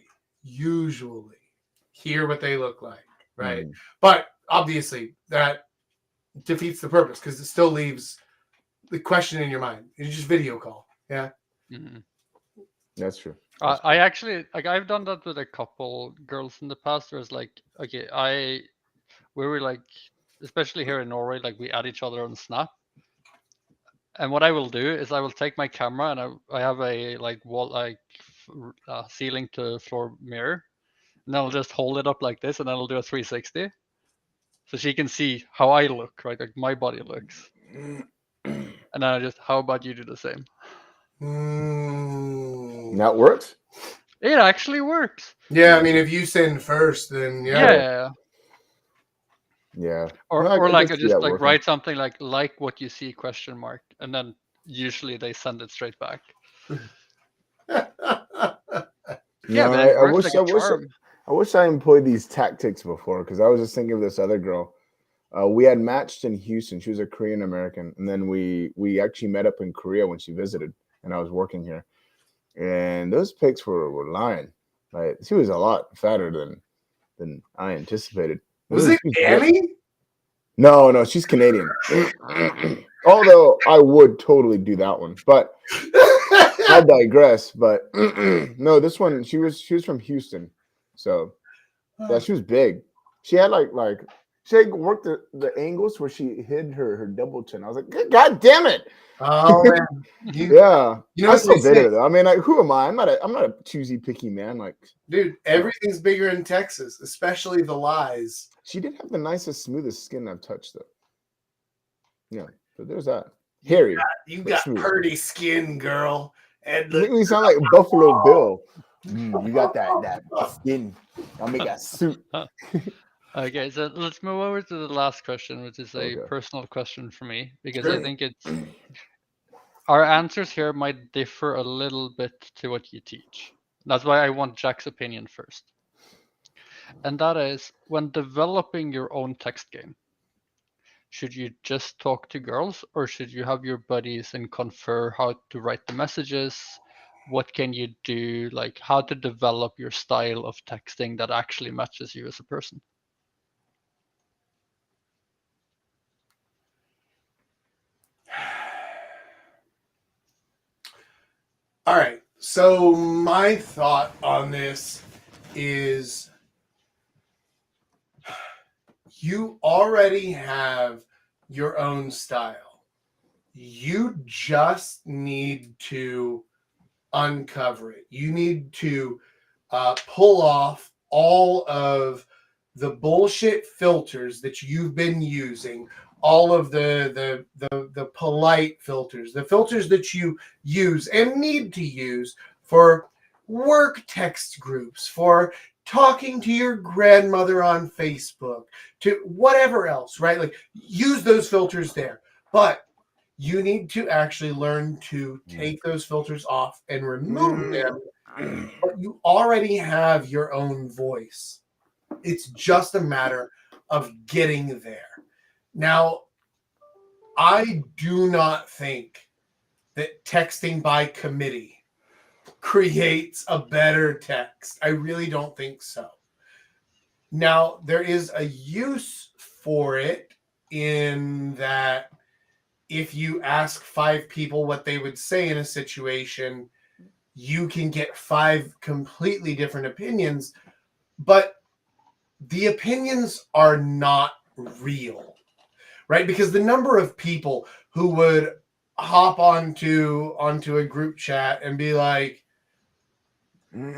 hear what they look like, right? But obviously that defeats the purpose because it still leaves the question in your mind. You just video call. Yeah. Mhm. That's true. I actually like I've done that with a couple girls in the past. Where it's like, okay, we were like, especially here in Norway, like we add each other on Snap. And what I will do is I will take my camera and I have a like wall like ceiling to floor mirror, and I'll just hold it up like this, and then I'll do a 360, so she can see how I look, right? Like my body looks, and then I just, how about you do the same? That works? It actually works. Yeah, I mean, if you send first, then Yeah. Yeah. Or No, I like can I see just that like working. write something like what you see question mark, and then usually they send it straight back. Yeah, No, but it I works wish like a charm. I wish I employed these tactics before because I was just thinking of this other girl. We had matched in Houston. She was a Korean American, and then we actually met up in Korea when she visited, and I was working here. And those pics were lying. Like she was a lot fatter than I anticipated. Was it She was big. Annie? No, she's Canadian. Although I would totally do that one, but I digress. But no, this one she was from Houston, so yeah, she was big. She had like she had worked the angles where she hid her double chin. I was like, God damn it! Oh man, Yeah, you know I what still they did say, her though. I mean, like, who am I? I'm not a choosy, picky man. Like, dude. Everything's bigger in Texas, especially the lies. she did have the nicest, smoothest skin I've touched though. Yeah, but there's that. Hairy. You but got smooth. pretty skin, girl. And You make me sound like Buffalo Bill. You got that skin. I'll make a suit. Okay, so let's move over to the last question, which is a Okay. personal question for me, because Sure. I think it's our answers here might differ a little bit to what you teach. That's why I want Jack's opinion first. And that is, when developing your own text game, should you just talk to girls, or should you have your buddies and confer how to write the messages? What can you do, like how to develop your style of texting that actually matches you as a person? All right. So my thought on this is you already have your own style. You just need to uncover it. You need to pull off all of the bullshit filters that you've been using, all of the polite filters, the filters that you use and need to use for work text groups, for talking to your grandmother on Facebook, to whatever else, right? Like use those filters there. But you need to actually learn to take those filters off and remove them. But you already have your own voice. It's just a matter of getting there. Now, I do not think that texting by committee creates a better text. I really don't think so. Now, there is a use for it in that if you ask 5 people what they would say in a situation, you can get 5 completely different opinions, but the opinions are not real, right? Because the number of people who would hop onto a group chat and be like,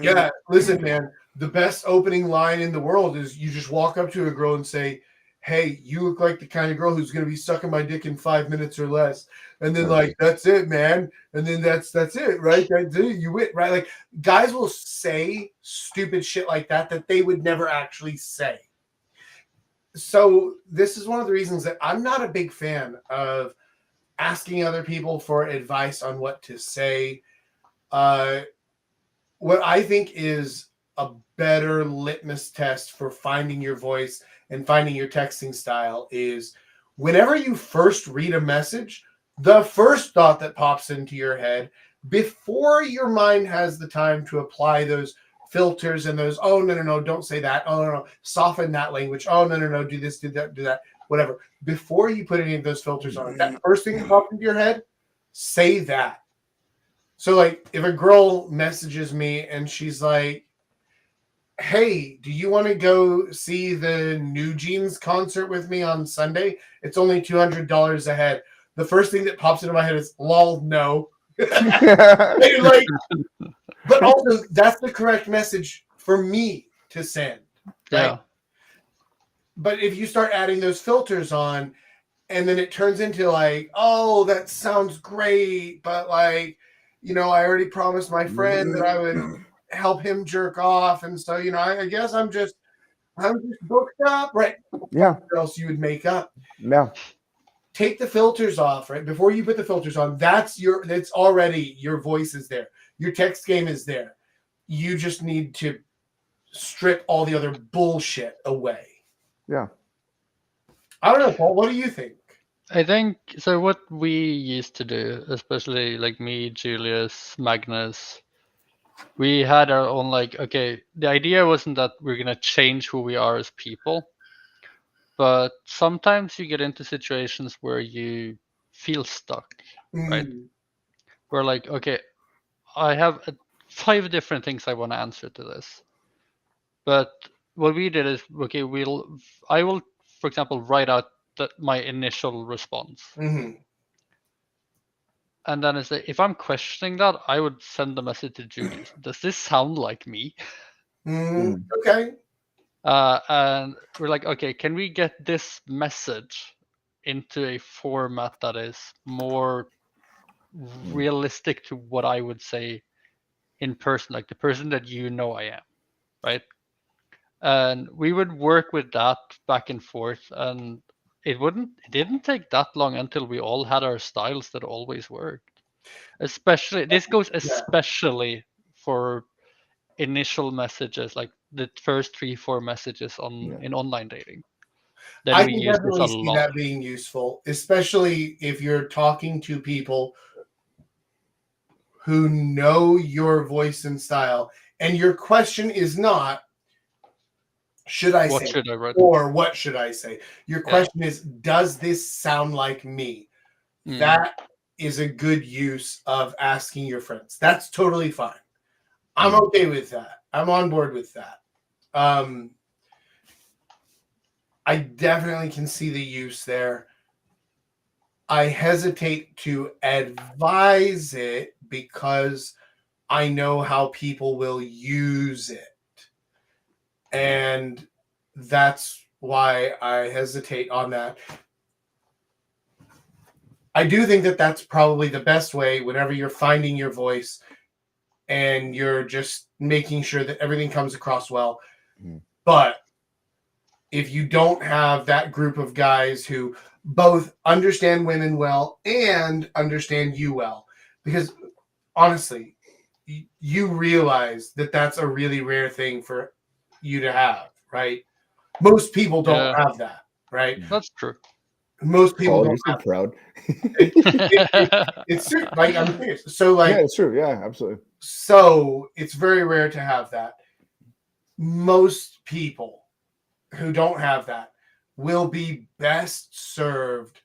yeah, listen, man, the best opening line in the world is you just walk up to a girl and say, hey, you look like the kind of girl who's going to be sucking my dick in 5 minutes or less. And then like, that's it, man. And then that's it, right? That's it. You win, right? Like guys will say stupid shit like that they would never actually say. So this is one of the reasons that I'm not a big fan of asking other people for advice on what to say. What I think is a better litmus test for finding your voice and finding your texting style is whenever you first read a message, the first thought that pops into your head before your mind has the time to apply those filters and those, oh, no, don't say that. Oh, no, soften that language. Oh, no, do this, do that, whatever. Before you put any of those filters on it, that first thing that pops into your head, say that. So, like, if a girl messages me and she's like, hey, do you want to go see the New Jeans concert with me on Sunday? It's only $200 a head. The first thing that pops into my head is, lol, no. Like, but also, that's the correct message for me to send. Right? Yeah. But if you start adding those filters on, and then it turns into like, oh, that sounds great, but like, you know, I already promised my friend that I would help him jerk off, and so you know, I guess I'm just booked up, right? Yeah. What else you would make up? Yeah. Take the filters off, right? Before you put the filters on, that's already your voice is there, your text game is there. You just need to strip all the other bullshit away. Yeah. I don't know, Paul. What do you think? I think so. What we used to do, especially like me, Julius, Magnus, we had our own like. Okay, the idea wasn't that we're gonna change who we are as people, but sometimes you get into situations where you feel stuck, right? We're like, okay, I have 5 different things I want to answer to this, but what we did is, okay, I will, for example, write out my initial response. Mm-hmm. And then if I'm questioning that, I would send a message to Julius. Does this sound like me? Okay. And we're like, okay, can we get this message into a format that is more realistic to what I would say in person, like the person that you know I am, right? And we would work with that back and forth, and it didn't take that long until we all had our styles that always worked. Especially this goes especially for initial messages, like the first 3-4 messages in online dating. Then I we can use this a definitely see lot. that being useful, especially if you're talking to people who know your voice and style, and your question is not, should I What say, should I write? or what should I say? Your question is, does this sound like me? That is a good use of asking your friends. That's totally fine. I'm okay with that. I'm on board with that. I definitely can see the use there. I hesitate to advise it because I know how people will use it. And that's why I hesitate on that. I do think that that's probably the best way whenever you're finding your voice. and you're just making sure that everything comes across well. Mhm. But if you don't have that group of guys who both understand women well and understand you well, because honestly, you realize that that's a really rare thing for you to have, right? Most people don't Yeah. have that, right? That's true. Most people Paul, don't you're so have proud. it's true. Like, I'm serious. So like, Yeah, it's true. Yeah, absolutely. so it's very rare to have that. Most people who don't have that will be best served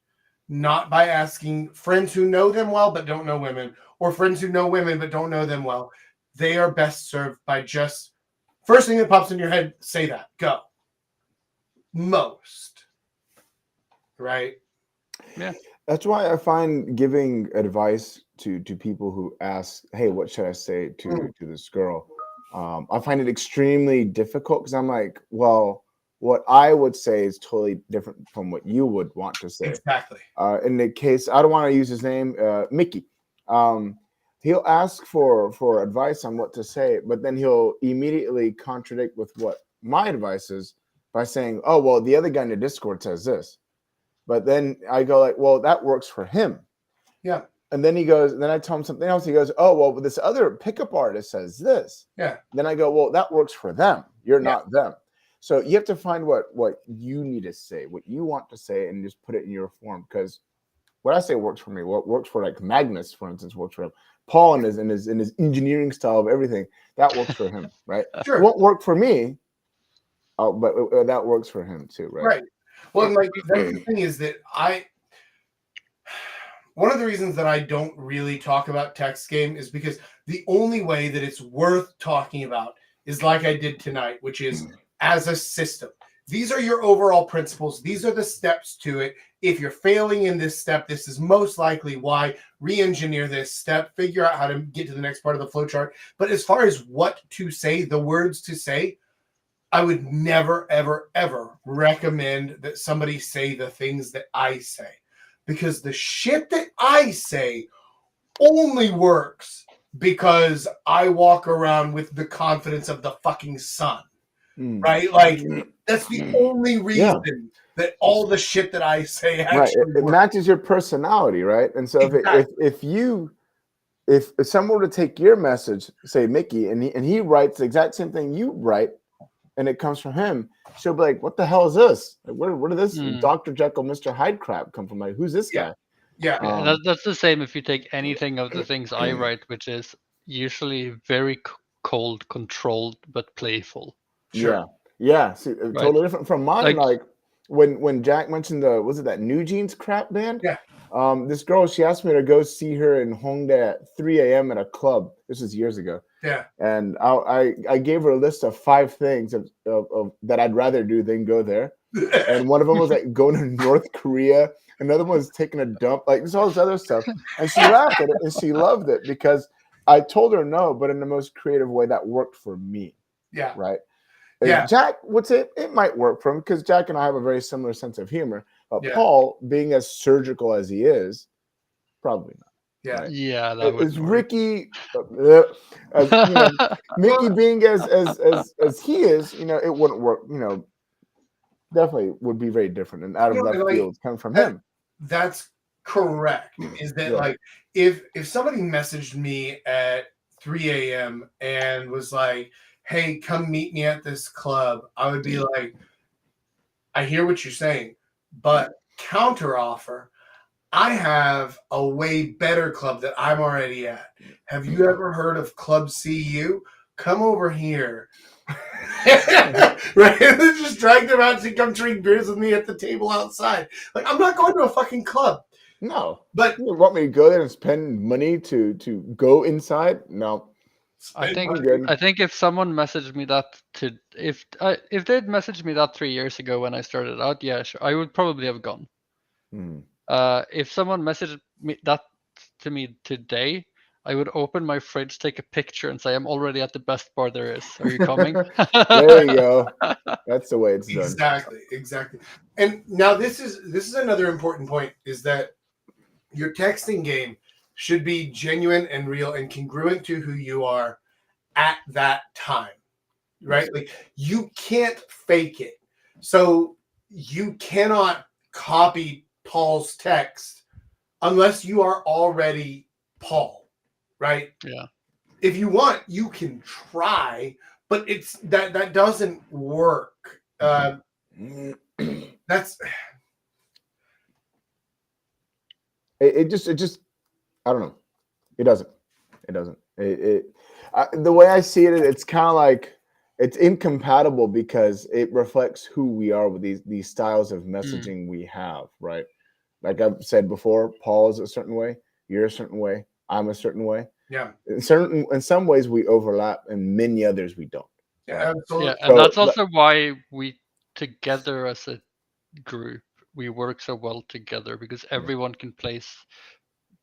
not by asking friends who know them well but don't know women, or friends who know women but don't know them well. They are best served by just first thing that pops in your head, say that. Go. Most. Right? Yeah. That's why I find giving advice to people who ask, "Hey, what should I say to this girl?" I find it extremely difficult because I'm like, well, what I would say is totally different from what you would want to say. Exactly. In the case, I don't want to use his name, Mickey. He'll ask for advice on what to say, but then he'll immediately contradict with what my advice is by saying, "Oh, well, the other guy in the Discord says this." But then I go like, well, that works for him. Yeah. And then he goes, then I tell him something else. He goes, oh, well, this other pickup artist says this. Yeah. Then I go, well, that works for them. You're Yeah. not them. So you have to find what you need to say, what you want to say, and just put it in your form. Because what I say works for me. What works for like Magnus, for instance, works for him. Paul in his engineering style of everything, that works for him, right? Sure. It won't work for me, but that works for him too, right? Right. Well, like that's the thing is that one of the reasons that I don't really talk about text game is because the only way that it's worth talking about is like I did tonight, which is as a system. These are your overall principles. These are the steps to it. If you're failing in this step, this is most likely why. Re-engineer this step, figure out how to get to the next part of the flowchart. But as far as what to say, the words to say, I would never, ever, ever recommend that somebody say the things that I say. Because the shit that I say only works because I walk around with the confidence of the fucking sun. Right? Like, that's the only reason that all the shit that I say actually it works. matches your personality, right? And so Exactly. if someone were to take your message, say Mickey, and he writes the exact same thing you write, and it comes from him, she'll be like, "What the hell is this? Like, where did this Dr. Jekyll, Mr. Hyde crap come from? Like, who's this guy?" Yeah. Yeah, that's the same if you take anything of the things I write, which is usually very cold, controlled, but playful. Sure. Yeah. See, Right. totally different from mine. Like when Jack mentioned was it that New Jeans crap band? Yeah. This girl, she asked me to go see her in Hongdae at 3 a.m. at a club. This was years ago. Yeah. And I gave her a list of 5 things of that I'd rather do than go there. And one of them was like going to North Korea. Another one was taking a dump. Like there's all this other stuff. And she laughed at it and she loved it because I told her no, but in the most creative way that worked for me. Yeah. Right. Yeah. Jack would say it might work for him because Jack and I have a very similar sense of humor. But Yeah. Paul, being as surgical as he is, probably not. Yeah. Right? Yeah, that would Is Ricky, as you know, Mickey being as he is, you know, it wouldn't work. You know, definitely would be very different and out of left field coming from him. That's correct. Is that like if somebody messaged me at 3 a.m. and was like, "Hey, come meet me at this club," I would be like, "I hear what you're saying, but counter offer. I have a way better club that I'm already at. Have you ever heard of Club CU? Come over here." Right? And then just drag them out to come drink beers with me at the table outside. Like, I'm not going to a fucking club. No. But you want me to go there and spend money to go inside? No. I think if someone messaged me that if they'd messaged me that 3 years ago when I started out, yeah, sure, I would probably have gone. If someone messaged me that to me today, I would open my fridge, take a picture, and say, "I'm already at the best bar there is. Are you coming?" There you go. That's the way it's done. Exactly. And now this is another important point: is that your texting game should be genuine and real and congruent to who you are at that time, right? Like you can't fake it. So you cannot copy Paul's text unless you are already Paul, right? Yeah. If you want, you can try, but it's that doesn't work. That's it just I don't know. It doesn't. The way I see it, it's kind of like it's incompatible because it reflects who we are with these styles of messaging we have, right? Like I've said before, Paul is a certain way, you're a certain way, I'm a certain way. yeah. In some ways we overlap, and many others we don't. Yeah, absolutely. Yeah, and that's also why we together as a group we work so well together, because everyone can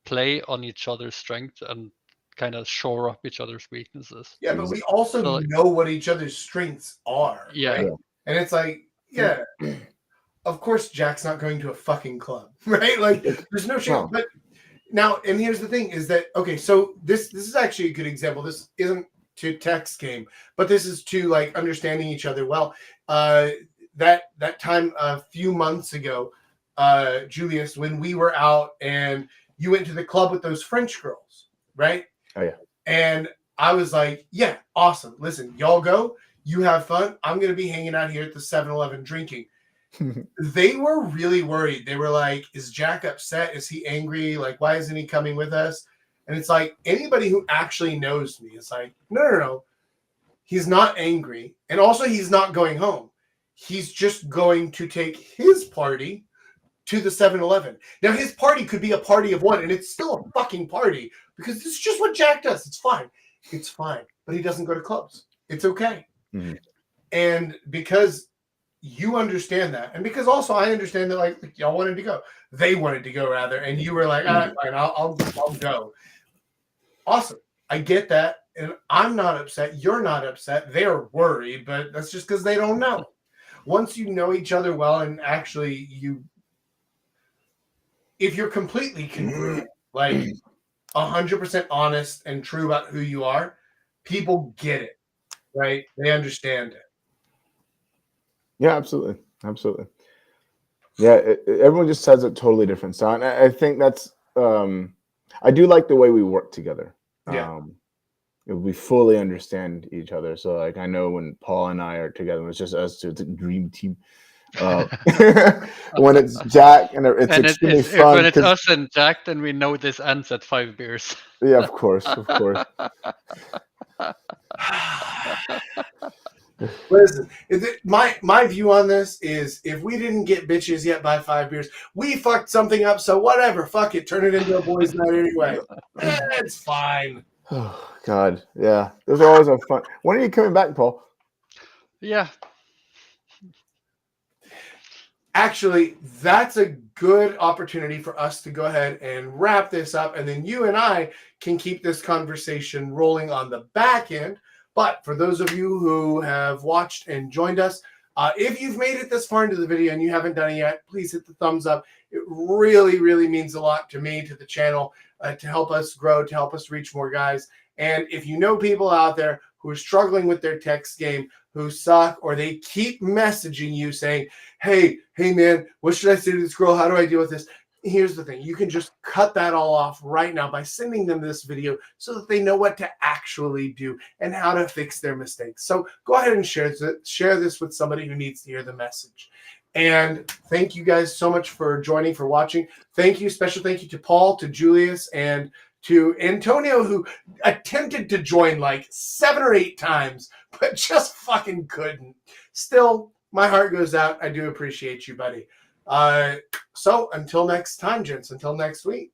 play on each other's strengths and kind of shore up each other's weaknesses. Yeah, but we also So, like, know what each other's strengths are. Yeah. Right? And it's like, yeah, of course Jack's not going to a fucking club, right? Like there's no shame. But now, and here's the thing is that, okay, so this is actually a good example. This isn't to text game, but this is to like understanding each other well. That time a few months ago, Julius, when we were out and you went to the club with those French girls, right? Oh yeah. And I was like, yeah, awesome. Listen, y'all go, you have fun. I'm going to be hanging out here at the 7-Eleven drinking. They were really worried. They were like, is Jack upset? Is he angry? Like, why isn't he coming with us? And it's like, anybody who actually knows me is like, no. He's not angry. And also he's not going home. He's just going to take his party to the 7-Eleven. Now, his party could be a party of one, and it's still a fucking party because it's just what Jack does. It's fine. It's fine. But he doesn't go to clubs. It's okay. Mm-hmm. And because you understand that, and because also I understand that, like y'all wanted to go. They wanted to go, rather, and you were like, fine, I'll go. Awesome. I get that, and I'm not upset. You're not upset. They're worried, but that's just because they don't know. Once you know each other well, and actually if you're completely congruent, like 100% honest and true about who you are, people get it, right? They understand it. Yeah, absolutely. Yeah, everyone just has a totally different style. And I think that's, I do like the way we work together. Yeah. We fully understand each other. So like, I know when Paul and I are together, it's just us two, it's a dream team. When it's Jack and it's extremely fun. When it's us and Jack, then we know this ends at 5 beers. Yeah, of course. Listen, my view on this is if we didn't get bitches yet by 5 beers, we fucked something up. So whatever, fuck it, turn it into a boys' night anyway. It's fine. Oh God, yeah. Those are always a fun. When are you coming back, Paul? Yeah. Actually, that's a good opportunity for us to go ahead and wrap this up, and then you and I can keep this conversation rolling on the back end. But for those of you who have watched and joined us, if you've made it this far into the video and you haven't done it yet, please hit the thumbs up. It really, really means a lot to me, to the channel, to help us grow, to help us reach more guys. And if you know people out there who are struggling with their text game, who suck, or they keep messaging you saying, hey man, what should I say to this girl? How do I deal with this? Here's the thing. You can just cut that all off right now by sending them this video so that they know what to actually do and how to fix their mistakes. So go ahead and share this with somebody who needs to hear the message. And thank you guys so much for joining, for watching. Thank you. Special thank you to Paul, to Julius, and to Antonio, who attempted to join like 7 or 8 times, but just fucking couldn't. Still, my heart goes out. I do appreciate you, buddy. So until next time, gents, until next week.